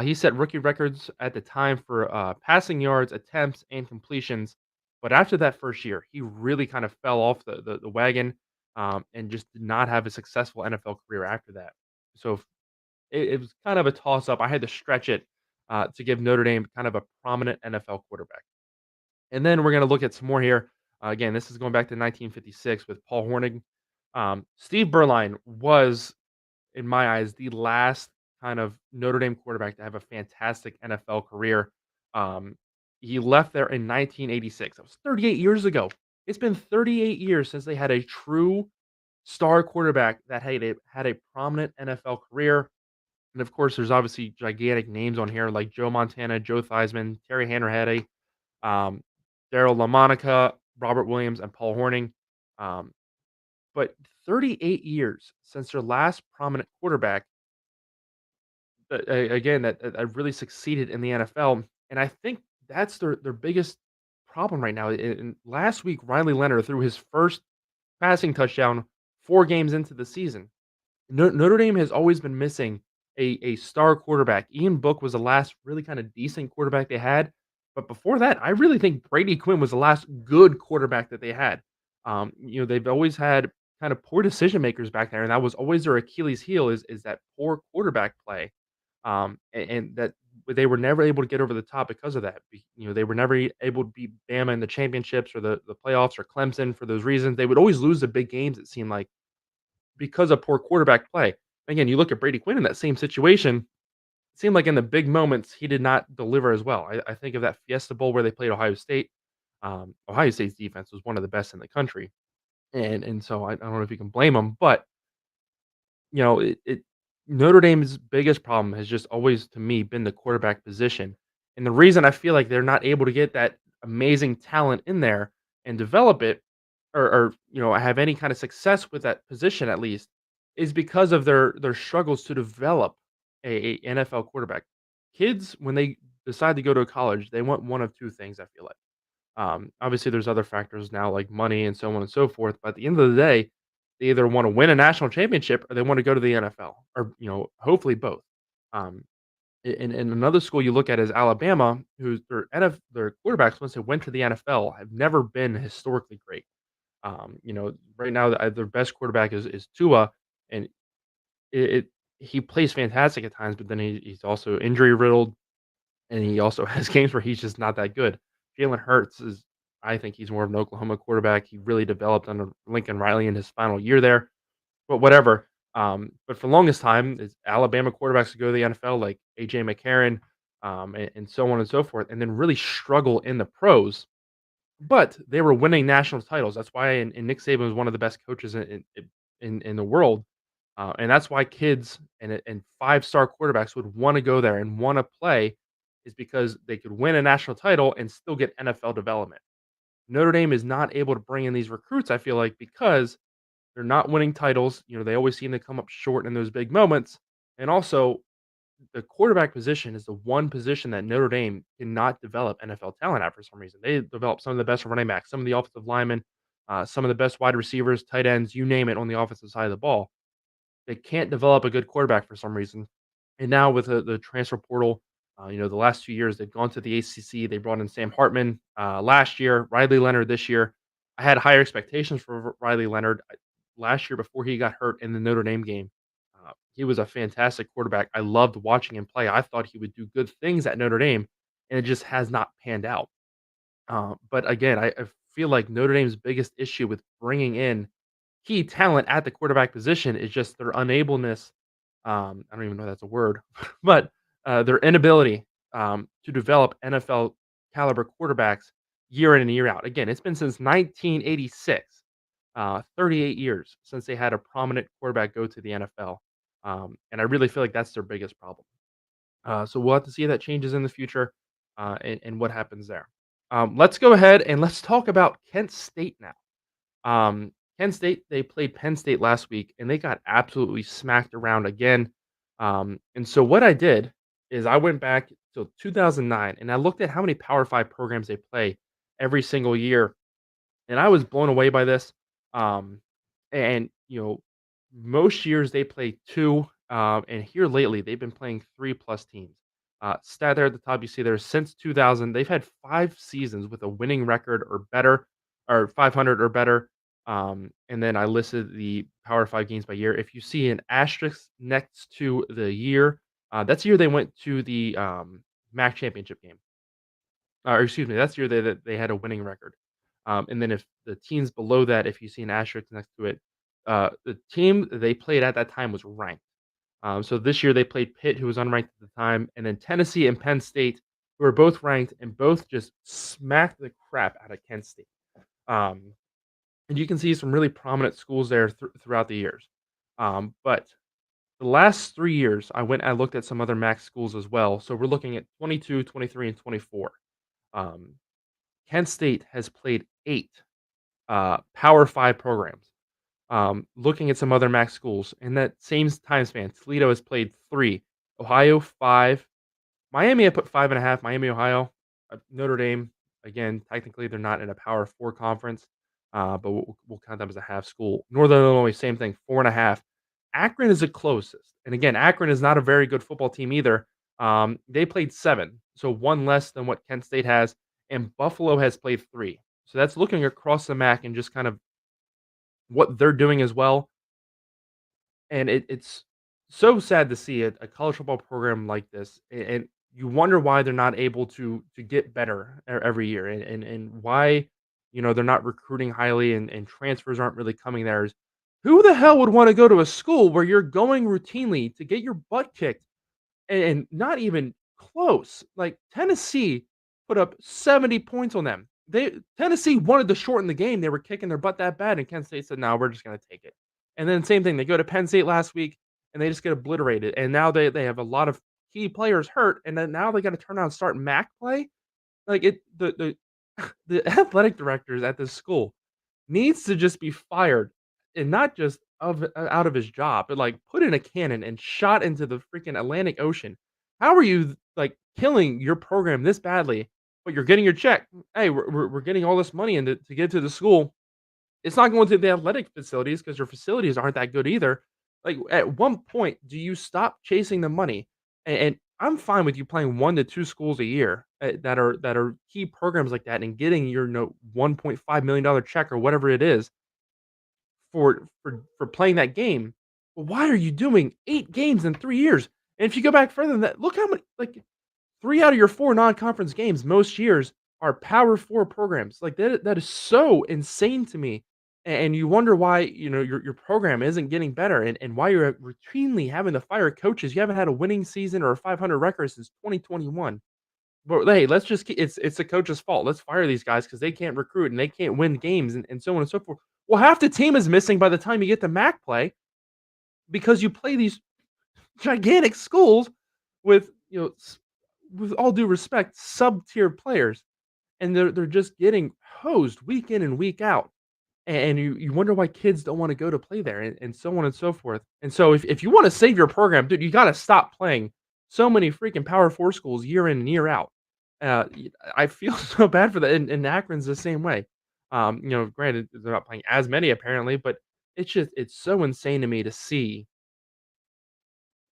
He set rookie records at the time for passing yards, attempts, and completions. But after that first year, he really kind of fell off the wagon, and just did not have a successful NFL career after that. So it was kind of a toss up. I had to stretch it to give Notre Dame kind of a prominent NFL quarterback. And then we're going to look at some more here. Again, this is going back to 1956 with Paul Hornung. Steve Berline was, in my eyes, the last kind of Notre Dame quarterback to have a fantastic NFL career. Um, he left there in 1986. That was 38 years ago. It's been 38 years since they had a true star quarterback that had a prominent NFL career. And of course, there's obviously gigantic names on here like Joe Montana, Joe Theismann, Terry Hanrahan, um, Daryl LaMonica, Robert Williams, and Paul Horning. Um, but 38 years since their last prominent quarterback, again, that really succeeded in the NFL, and I think that's their biggest problem right now. In last week, Riley Leonard threw his first passing touchdown 4 games into the season. Notre Dame has always been missing a star quarterback. Ian Book was the last really kinda decent quarterback they had, but before that, I really think Brady Quinn was the last good quarterback that they had. They've always had kind of poor decision makers back there, and that was always their Achilles heel is that poor quarterback play. And that they were never able to get over the top because of that. They were never able to beat Bama in the championships or the playoffs or Clemson for those reasons. They would always lose the big games, it seemed like, because of poor quarterback play. Again, you look at Brady Quinn in that same situation, it seemed like in the big moments, he did not deliver as well. I think of that Fiesta Bowl where they played Ohio State. Ohio State's defense was one of the best in the country. And so I don't know if you can blame them, but it Notre Dame's biggest problem has just always, to me, been the quarterback position. And the reason I feel like they're not able to get that amazing talent in there and develop it or have any kind of success with that position at least is because of their struggles to develop a NFL quarterback. Kids, when they decide to go to a college, they want one of two things, I feel like. Obviously, there's other factors now like money and so on and so forth. But at the end of the day, they either want to win a national championship or they want to go to the NFL, or hopefully both. Um, in another school you look at is Alabama, who's their quarterbacks once they went to the NFL have never been historically great. Right now their best quarterback is Tua, and it he plays fantastic at times, but then he's also injury riddled. And he also has games where he's just not that good. Jalen Hurts is I think he's more of an Oklahoma quarterback. He really developed under Lincoln Riley in his final year there, but whatever. But for the longest time, it's Alabama quarterbacks to go to the NFL like AJ McCarron, and so on and so forth, and then really struggle in the pros. But they were winning national titles. That's why and Nick Saban was one of the best coaches in the world, and that's why kids and 5-star quarterbacks would wanna go there and wanna play is because they could win a national title and still get NFL development. Notre Dame is not able to bring in these recruits, I feel like, because they're not winning titles. They always seem to come up short in those big moments, and also the quarterback position is the one position that Notre Dame cannot develop NFL talent at for some reason. They develop some of the best running backs, some of the offensive linemen, some of the best wide receivers, tight ends, you name it, on the offensive side of the ball. They can't develop a good quarterback for some reason. And now with the transfer portal, the last 2 years they've gone to the ACC. They brought in Sam Hartman last year, Riley Leonard this year. I had higher expectations for Riley Leonard last year before he got hurt in the Notre Dame game. He was a fantastic quarterback. I loved watching him play. I thought he would do good things at Notre Dame, and it just has not panned out. But again, I feel like Notre Dame's biggest issue with bringing in key talent at the quarterback position is just their unableness. I don't even know if that's a word, but their inability to develop NFL caliber quarterbacks year in and year out. Again, it's been since 1986, 38 years since they had a prominent quarterback go to the NFL. And I really feel like that's their biggest problem. So we'll have to see if that changes in the future and what happens there. Let's go ahead and let's talk about Kent State now. Kent State, they played Penn State last week and they got absolutely smacked around again. And so what I did is I went back to 2009 and I looked at how many Power 5 programs they play every single year, and I was blown away by this. Um, and most years they play 2, and here lately they've been playing 3 plus teams. Stat there at the top, you see there since 2000, they've had 5 seasons with a winning record or better, or 500 or better. And then I listed the Power 5 games by year. If you see an asterisk next to the year, that's the year they went to the MAC championship game. Or excuse me, that's the year that they had a winning record. And then if the teams below that, if you see an asterisk next to it, the team they played at that time was ranked. So this year they played Pitt, who was unranked at the time, and then Tennessee and Penn State, who were both ranked and both just smacked the crap out of Kent State. Um, and you can see some really prominent schools there throughout the years. But the last 3 years, I looked at some other MAC schools as well. So we're looking at 22, 23, and 24. Um, Kent State has played 8 Power 5 programs. Looking at some other MAC schools in that same time span, Toledo has played 3, Ohio 5, Miami I put 5.5, Miami, Ohio, Notre Dame, again, technically they're not in a Power 4 conference, but we'll count them as a half school. Northern Illinois, same thing, 4.5. Akron is the closest, and again, Akron is not a very good football team either. They played 7, so 1 less than what Kent State has, and Buffalo has played 3. So that's looking across the MAC and just kind of what they're doing as well. And it's so sad to see a college football program like this, and you wonder why they're not able to get better every year, and why they're not recruiting highly, and transfers aren't really coming there. Who the hell would want to go to a school where you're going routinely to get your butt kicked and not even close. Like, Tennessee put up 70 points on them. Tennessee wanted to shorten the game. They were kicking their butt that bad, and Kent State said, "No, we're just gonna take it." And then same thing, they go to Penn State last week, and they just get obliterated. And now they have a lot of key players hurt, and then now they gotta turn around and start MAC play. Like, the the athletic directors at this school needs to just be fired, and not just out of his job, but, like, put in a cannon and shot into the freaking Atlantic Ocean. How are you, like, killing your program this badly, but you're getting your check? "Hey, we're getting all this money in to give to the school." It's not going to the athletic facilities because your facilities aren't that good either. Like, at one point, do you stop chasing the money? And I'm fine with you playing 1 to 2 schools a year, that are key programs like that, and getting your, $1.5 million check or whatever it is for playing that game. But why are you doing 8 games in 3 years? And if you go back further than that, look how many, like, 3 out of your 4 non-conference games most years are Power 4 programs. Like, that is so insane to me. And you wonder why, your program isn't getting better, and why you're routinely having to fire coaches. You haven't had a winning season or a 500 record since 2021. But hey, let's just it's the coach's fault. Let's fire these guys because they can't recruit and they can't win games, and so on and so forth. Well, half the team is missing by the time you get to MAC play, because you play these gigantic schools with, with all due respect, sub-tier players, and they're just getting hosed week in and week out. And you wonder why kids don't wanna go to play there, and so on and so forth. And so if you wanna save your program, dude, you gotta stop playing so many freaking Power 4 schools year in and year out. I feel so bad for that, and Akron's the same way. Granted, they're not playing as many apparently, but it's so insane to me to see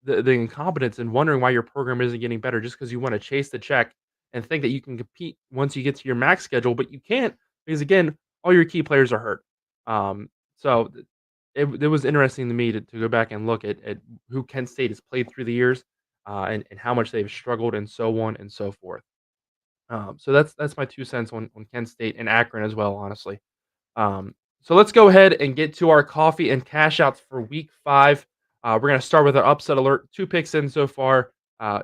the incompetence, and wondering why your program isn't getting better just because you wanna chase the check and think that you can compete once you get to your max schedule, but you can't, because, again, all your key players are hurt. So it was interesting to me to go back and look at who Kent State has played through the years, and how much they've struggled, and so on and so forth. So that's my 2 cents on Kent State and Akron as well, honestly. So let's go ahead and get to our coffee and cash outs for week 5. We're going to start with our upset alert. 2 picks in so far,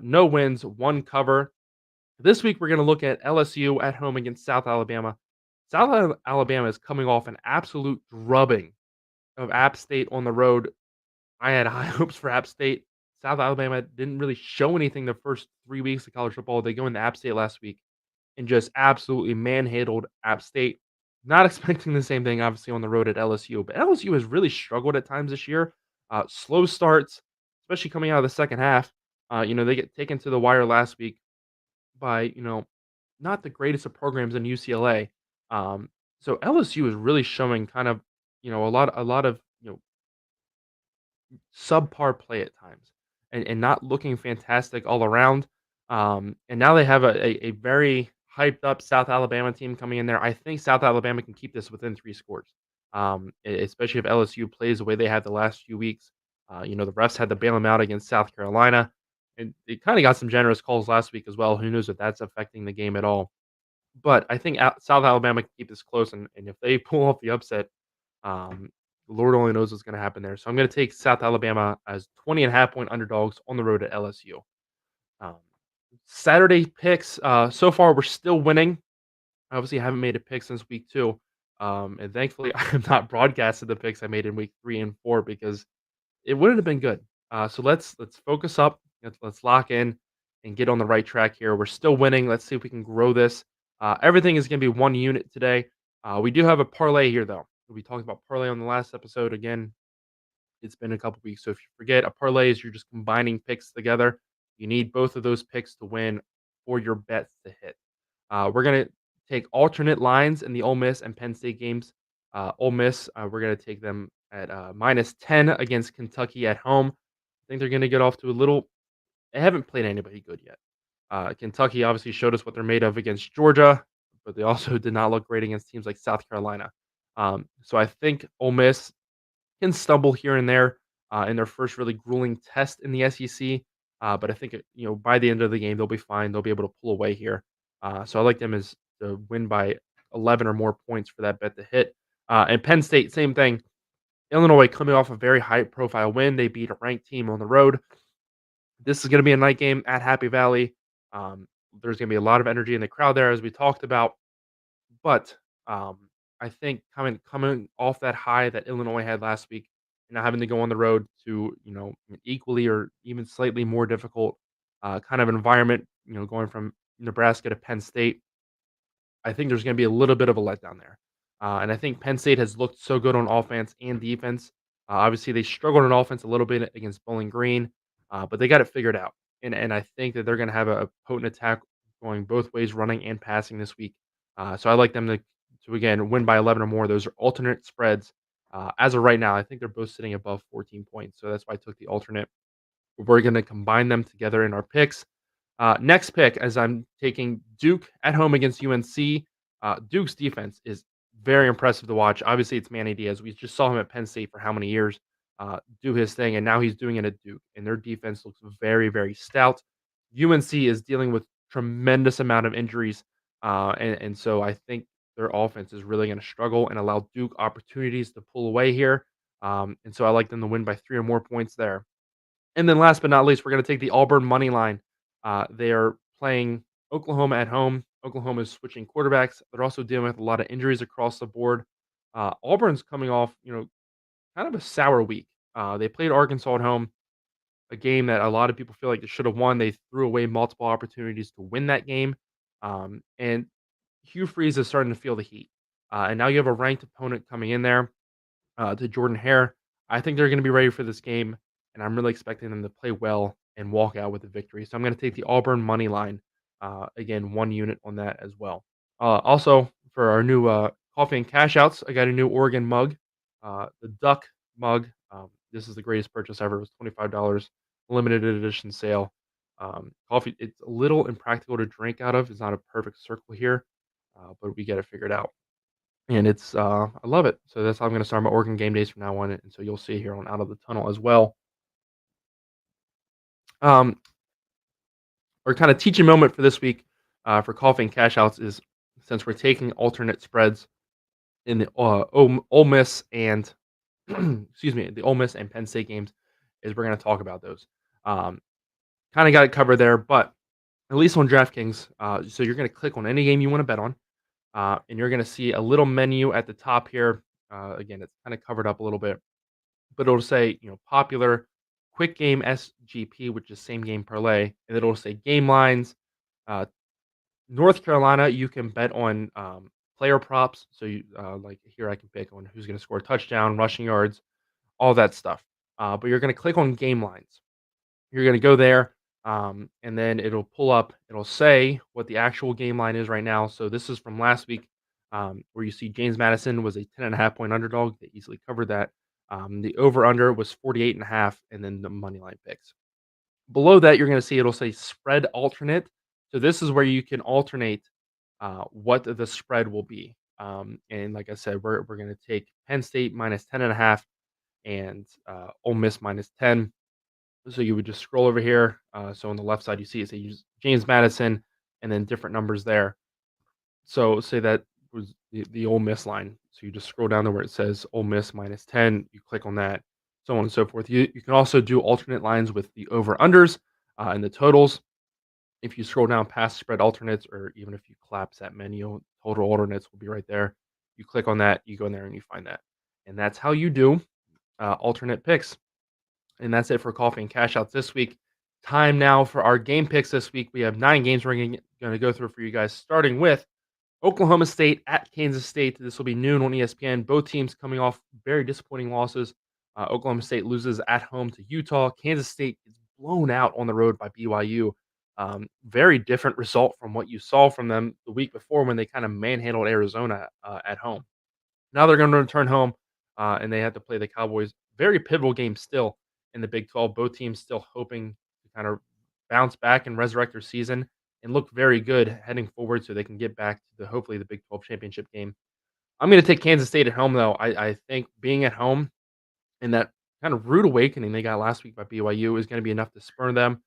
no wins, 1 cover. This week, we're going to look at LSU at home against South Alabama. Alabama is coming off an absolute drubbing of App State on the road. I had high hopes for App State. South Alabama didn't really show anything the first 3 weeks of college football. They go into App State last week and just absolutely manhandled App State. Not expecting the same thing, obviously, on the road at LSU, but LSU has really struggled at times this year. Slow starts, especially coming out of the second half. They get taken to the wire last week by, not the greatest of programs in UCLA. So LSU is really showing kind of, a lot of, subpar play at times, and not looking fantastic all around. And now they have a very hyped up South Alabama team coming in there. I think South Alabama can keep this within 3 scores, especially if LSU plays the way they had the last few weeks. The refs had to bail them out against South Carolina, and they kind of got some generous calls last week as well. Who knows if that's affecting the game at all? But I think South Alabama can keep this close, and if they pull off the upset, um, The Lord only knows what's going to happen there. So I'm going to take South Alabama as 20.5 point underdogs on the road at LSU. Um, Saturday picks. So far, we're still winning. I obviously haven't made a pick since week 2. And thankfully, I have not broadcasted the picks I made in week 3 and 4 because it wouldn't have been good. So let's focus up. Let's lock in and get on the right track here. We're still winning. Let's see if we can grow this. Everything is going to be one unit today. We do have a parlay here, though. We talked about parlay on the last episode. Again, it's been a couple weeks. So if you forget, a parlay is you're just combining picks together. You need both of those picks to win for your bets to hit. We're going to take alternate lines in the Ole Miss and Penn State games. Ole Miss, we're going to take them at -10 against Kentucky at home. I think they're going to get off to a little. They haven't played anybody good yet. Kentucky obviously showed us what they're made of against Georgia, but they also did not look great against teams like South Carolina. So I think Ole Miss can stumble here and there in their first really grueling test in the SEC. But I think by the end of the game they'll be fine. They'll be able to pull away here. So I like them as to win by 11 or more points for that bet to hit. And Penn State, same thing. Illinois coming off a very high profile win. They beat a ranked team on the road. This is going to be a night game at Happy Valley. Um, there's going to be a lot of energy in the crowd there, as we talked about. But I think coming off that high that Illinois had last week, and now having to go on the road to an equally or even slightly more difficult kind of environment, going from Nebraska to Penn State, I think there's going to be a little bit of a letdown there. And I think Penn State has looked so good on offense and defense. Obviously, they struggled on offense a little bit against Bowling Green, but they got it figured out. And I think that they're going to have a potent attack going both ways, running and passing this week. So I like them to again win by 11 or more. Those are alternate spreads. As of right now, I think they're both sitting above 14 points. So that's why I took the alternate. We're going to combine them together in our picks. Next pick, as I'm taking Duke at home against UNC. Duke's defense is very impressive to watch. Obviously, it's Manny Diaz. We just saw him at Penn State for how many years do his thing, and now he's doing it at Duke. And their defense looks very, very stout. UNC is dealing with tremendous amount of injuries, and so I think their offense is really going to struggle and allow Duke opportunities to pull away here. And so I like them to win by 3 or more points there. And then last but not least, we're going to take the Auburn money line. They are playing Oklahoma at home. Oklahoma is switching quarterbacks. They're also dealing with a lot of injuries across the board. Auburn's coming off, kind of a sour week. They played Arkansas at home, a game that a lot of people feel like they should have won. They threw away multiple opportunities to win that game. And Hugh Freeze is starting to feel the heat. And now you have a ranked opponent coming in there to Jordan Hare. I think they're going to be ready for this game, and I'm really expecting them to play well and walk out with a victory. So I'm going to take the Auburn money line. Again, 1 unit on that as well. Also, for our new coffee and cash outs, I got a new Oregon mug, the Duck mug. This is the greatest purchase ever. It was $25, limited edition sale. Coffee, it's a little impractical to drink out of. It's not a perfect circle here, but we get it figured out. And it's I love it. So that's how I'm gonna start my Oregon game days from now on, and so you'll see here on Out of the Tunnel as well. Um, our kind of teaching moment for this week for coffee and cash outs is since we're taking alternate spreads in the Ole Miss and excuse me, the Ole Miss and Penn State games, is we're gonna talk about those. Um, kind of got it covered there, but at least on DraftKings, so you're gonna click on any game you want to bet on. And you're going to see a little menu at the top here. Again, it's kind of covered up a little bit, but it'll say, popular quick game SGP, which is same game parlay, and it'll say game lines. Uh, North Carolina, you can bet on player props. So you like here, I can pick on who's going to score a touchdown, rushing yards, all that stuff. But you're going to click on game lines. You're going to go there, and then it'll pull up. It'll say what the actual game line is right now. So this is from last week, where you see James Madison was a 10.5 point underdog. They easily covered that. The over/under was 48.5, and then the money line picks. Below that, you're going to see it'll say spread alternate. So this is where you can alternate what the spread will be. And like I said, we're going to take Penn State minus 10.5 and Ole Miss minus 10. So you would just scroll over here. So on the left side, you see it says James Madison and then different numbers there. So say that was the Ole Miss line. So you just scroll down to where it says Ole Miss -10. You click on that, so on and so forth. You can also do alternate lines with the over unders and the totals. If you scroll down past spread alternates, or even if you collapse that menu, total alternates will be right there. You click on that, you go in there and you find that, and that's how you do alternate picks. And that's it for coffee and cash outs this week. Time now for our game picks this week. We have 9 games we're going to go through for you guys, starting with Oklahoma State at Kansas State. This will be noon on ESPN. Both teams coming off very disappointing losses. Oklahoma State loses at home to Utah. Kansas State is blown out on the road by BYU. Very different result from what you saw from them the week before when they kind of manhandled Arizona at home. Now they're going to return home, and they have to play the Cowboys. Very pivotal game still in the Big 12. Both teams still hoping to kind of bounce back and resurrect their season and look very good heading forward so they can get back to hopefully the Big 12 championship game. I'm going to take Kansas State at home, though. I think being at home and that kind of rude awakening they got last week by BYU is going to be enough to spur them.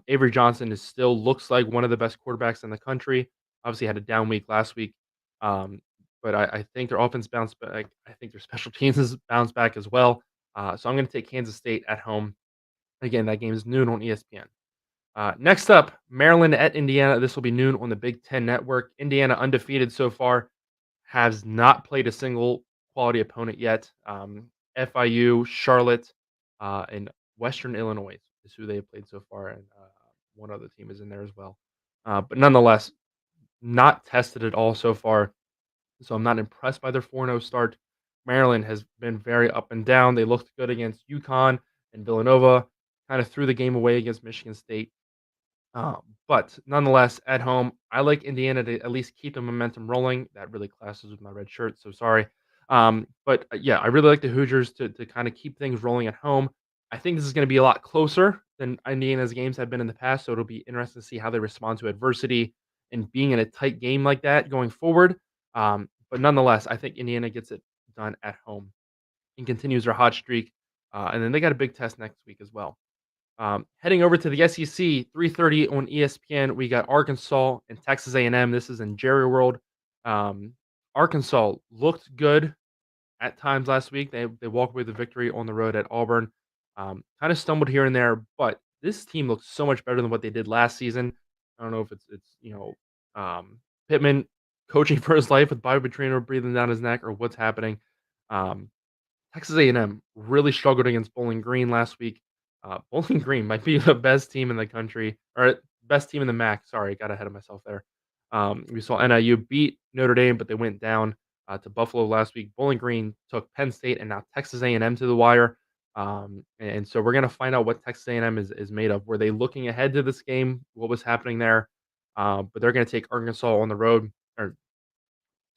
Avery Johnson is still looks like one of the best quarterbacks in the country. Obviously, had a down week last week, um, but I think their offense bounced back. I think their special teams has bounced back as well. So I'm going to take Kansas State at home. Again, that game is noon on ESPN. Next up, Maryland at Indiana. This will be noon on the Big Ten Network. Indiana undefeated so far, has not played a single quality opponent yet. FIU, Charlotte, and Western Illinois is who they have played so far, and one other team is in there as well. But nonetheless, not tested at all so far, so I'm not impressed by their 4-0 start. Maryland has been very up and down. They looked good against UConn and Villanova, kind of threw the game away against Michigan State. But nonetheless, at home, I like Indiana to at least keep the momentum rolling. That really clashes with my red shirt, so sorry. But yeah, I really like the Hoosiers to kind of keep things rolling at home. I think this is going to be a lot closer than Indiana's games have been in the past, so it'll be interesting to see how they respond to adversity and being in a tight game like that going forward. But nonetheless, I think Indiana gets it done at home and continues their hot streak. And then they got a big test next week as well. Heading over to the SEC, 3:30 on ESPN, we got Arkansas and Texas A&M. This is in Jerry World. Um, Arkansas looked good at times last week. They walked away with the victory on the road at Auburn. Kind of stumbled here and there, but this team looks so much better than what they did last season. I don't know if it's Pittman coaching for his life with Bobby Petrino breathing down his neck or what's happening. Um, Texas A&M really struggled against Bowling Green last week. Bowling Green might be the best team in the country, or best team in the MAC. Sorry, got ahead of myself there. We saw NIU beat Notre Dame, but they went down to Buffalo last week. Bowling Green took Penn State and now Texas A&M to the wire. And so we're going to find out what Texas A&M is made of. Were they looking ahead to this game? What was happening there? But they're going to take Arkansas on the road, or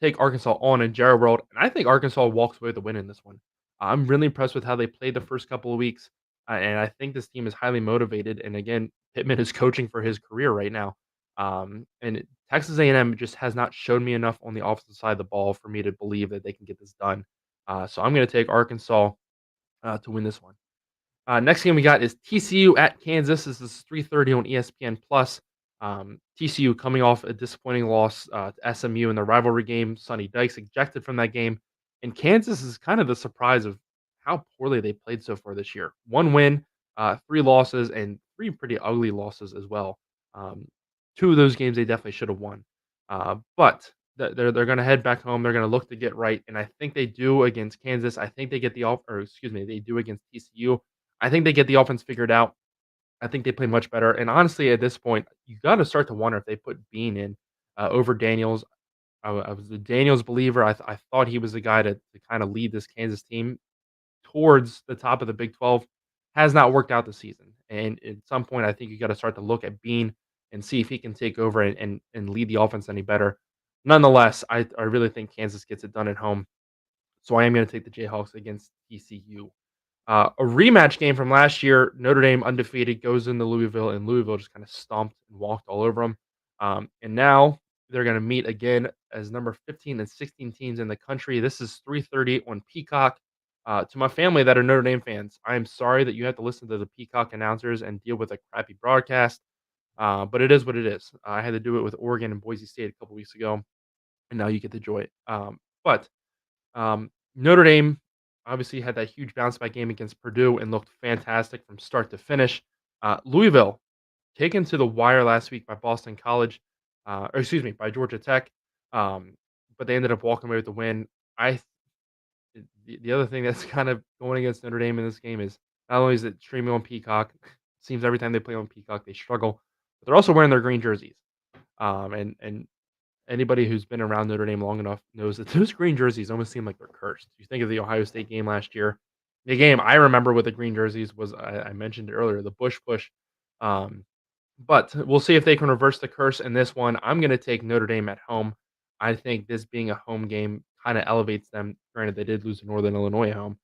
take Arkansas on in Jerry World, and I think Arkansas walks away with the win in this one. I'm really impressed with how they played the first couple of weeks, and I think this team is highly motivated. And again, Pittman is coaching for his career right now, Texas A&M just has not showed me enough on the offensive side of the ball for me to believe that they can get this done. So I'm going to take Arkansas to win this one. Next game we got is TCU at Kansas. This is 3:30 on ESPN Plus. TCU coming off a disappointing loss to SMU in the rivalry game. Sonny Dykes ejected from that game, and Kansas is kind of the surprise of how poorly they played so far this year. 1 win, 3 losses, and 3 pretty ugly losses as well. Um, 2 of those games they definitely should have won, but they're going to head back home. They're going to look to get right, and I think they do against Kansas. I think they get the off, or excuse me, they do against TCU. I think they get the offense figured out. I think they play much better. And honestly, at this point, you got to start to wonder if they put Bean in over Daniels. I was a Daniels believer. I thought he was the guy to kind of lead this Kansas team towards the top of the Big 12. Has not worked out this season. And at some point, I think you got to start to look at Bean and see if he can take over and lead the offense any better. Nonetheless, I really think Kansas gets it done at home. So I am going to take the Jayhawks against TCU. A rematch game from last year, Notre Dame undefeated goes into Louisville, and Louisville just kind of stomped and walked all over them. And now they're going to meet again as number 15 and 16 teams in the country. This is 3:30 on Peacock. To my family that are Notre Dame fans, I am sorry that you have to listen to the Peacock announcers and deal with a crappy broadcast, but it is what it is. I had to do it with Oregon and Boise State a couple weeks ago. and now you get the joy. But Notre Dame obviously had that huge bounce back game against Purdue and looked fantastic from start to finish. Louisville taken to the wire last week by Boston College, or excuse me, by Georgia Tech, um, but they ended up walking away with the win. I the other thing that's kind of going against Notre Dame in this game is not only is it streaming on Peacock, seems every time they play on Peacock they struggle, but they're also wearing their green jerseys. And anybody who's been around Notre Dame long enough knows that those green jerseys almost seem like they're cursed. You think of the Ohio State game last year. The game I remember with the green jerseys was I mentioned it earlier, the Bush push. Um, but we'll see if they can reverse the curse in this one. I'm going to take Notre Dame at home. I think this being a home game kind of elevates them. Granted, they did lose to Northern Illinois at home,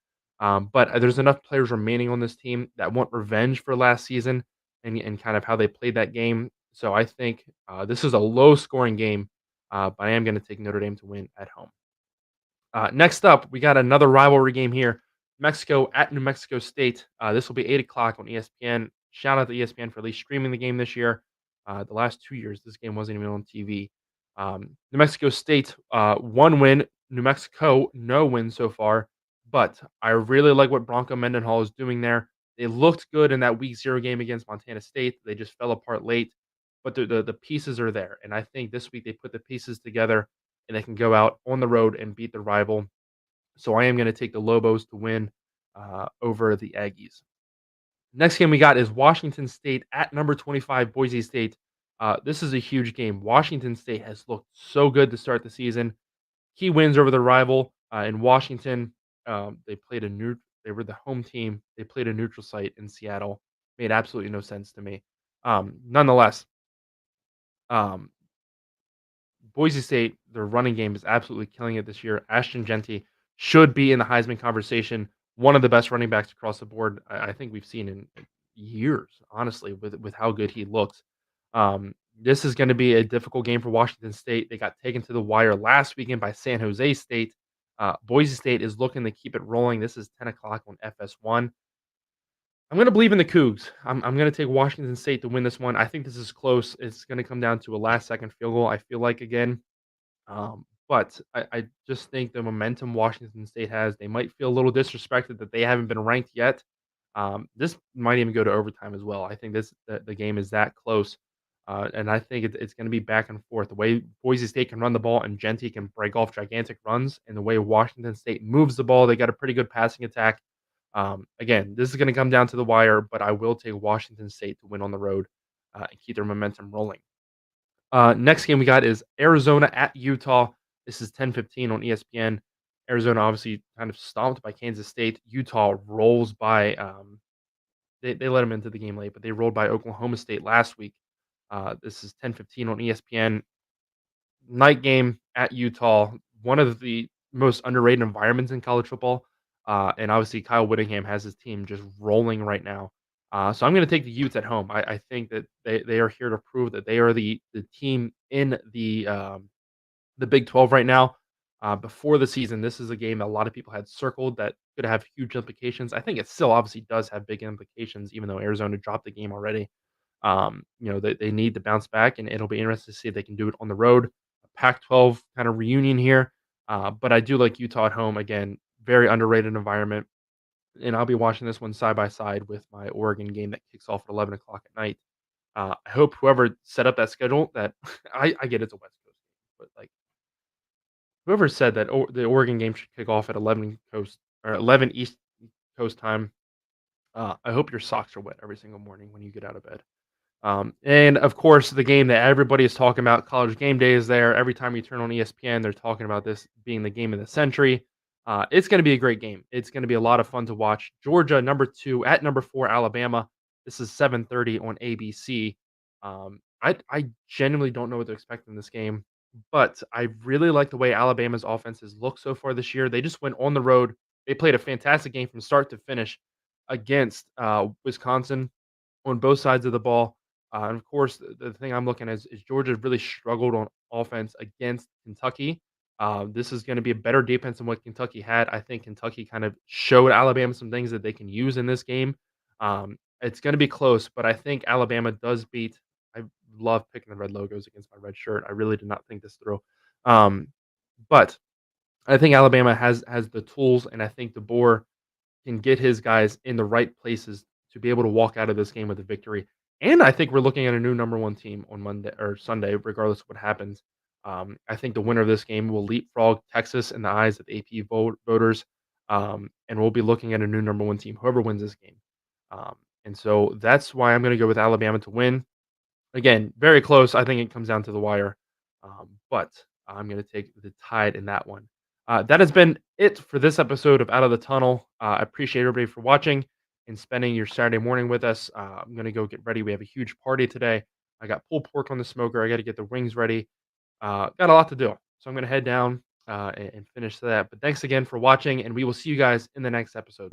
but there's enough players remaining on this team that want revenge for last season and kind of how they played that game. So I think this is a low scoring game, but I am going to take Notre Dame to win at home. Next up, we got another rivalry game here. Mexico at New Mexico State. This will be 8 o'clock on ESPN. Shout out to ESPN for at least streaming the game this year. The last 2 years, this game wasn't even on TV. New Mexico State, one win. New Mexico, no win so far. But I really like what Bronco Mendenhall is doing there. They looked good in that Week 0 game against Montana State. They just fell apart late, but the pieces are there. And I think this week they put the pieces together and they can go out on the road and beat the rival. So I am going to take the Lobos to win over the Aggies. Next game we got is Washington State at number 25 Boise State. This is a huge game. Washington State has looked so good to start the season. Key wins over the rival in Washington. They played a new. They were the home team. They played a neutral site in Seattle. Made absolutely no sense to me. Nonetheless, um, Boise State, their running game is absolutely killing it this year. Ashton Genty should be in the Heisman conversation. One of the best running backs across the board I think we've seen in years, honestly, with how good he looks. This is going to be a difficult game for Washington State. They got taken to the wire last weekend by San Jose State. Boise State is looking to keep it rolling. This is 10 o'clock on FS1. I'm going to believe in the Cougs. I'm going to take Washington State to win this one. I think this is close. It's going to come down to a last second field goal, I feel like, again. But I just think the momentum Washington State has, they might feel a little disrespected that they haven't been ranked yet. This might even go to overtime as well. I think the game is that close, and I think it's going to be back and forth. The way Boise State can run the ball and Genty can break off gigantic runs, and the way Washington State moves the ball, they got a pretty good passing attack. Again, this is going to come down to the wire, but I will take Washington State to win on the road and keep their momentum rolling. Next game we got is Arizona at Utah. This is 10:15 on ESPN. Arizona obviously kind of stomped by Kansas State. Utah rolls by. They let them into the game late, but they rolled by Oklahoma State last week. This is 10:15 on ESPN. Night game at Utah. One of the most underrated environments in college football. And obviously Kyle Whittingham has his team just rolling right now. So I'm going to take the Utes at home. I think that they are here to prove that they are the team in the Big 12 right now. Before the season, this is a game that a lot of people had circled that could have huge implications. I think it still obviously does have big implications, even though Arizona dropped the game already. They need to bounce back, and it'll be interesting to see if they can do it on the road. A Pac-12 kind of reunion here, but I do like Utah at home. Again, very underrated environment, and I'll be watching this one side by side with my Oregon game that kicks off at 11 o'clock at night. I hope whoever set up that schedule that I get it's a West Coast game, but like whoever said that the Oregon game should kick off at 11 Coast or 11 East Coast time. I hope your socks are wet every single morning when you get out of bed. And of course, the game that everybody is talking about, College Game Day, is there. Every time you turn on ESPN, they're talking about this being the game of the century. It's going to be a great game. It's going to be a lot of fun to watch. Georgia, number 2, at number 4, Alabama. This is 7:30 on ABC. I genuinely don't know what to expect in this game, but I really like the way Alabama's offense has looked so far this year. They just went on the road. They played a fantastic game from start to finish against Wisconsin on both sides of the ball. And of course, the thing I'm looking at is Georgia really struggled on offense against Kentucky. This is going to be a better defense than what Kentucky had. I think Kentucky kind of showed Alabama some things that they can use in this game. It's going to be close, but I think Alabama does beat. I love picking the red logos against my red shirt. I really did not think this through. But I think Alabama has the tools, and I think DeBoer can get his guys in the right places to be able to walk out of this game with a victory. And I think we're looking at a new number one team on Monday or Sunday, regardless of what happens. I think the winner of this game will leapfrog Texas in the eyes of AP voters, and we'll be looking at a new number one team, whoever wins this game. Um, and so that's why I'm going to go with Alabama to win. Again, very close. I think it comes down to the wire, but I'm going to take the Tide in that one. That has been it for this episode of Out of the Tunnel. I appreciate everybody for watching and spending your Saturday morning with us. I'm going to go get ready. We have a huge party today. I got pulled pork on the smoker. I got to get the wings ready. Got a lot to do. So I'm going to head down and finish that. But thanks again for watching, and we will see you guys in the next episode.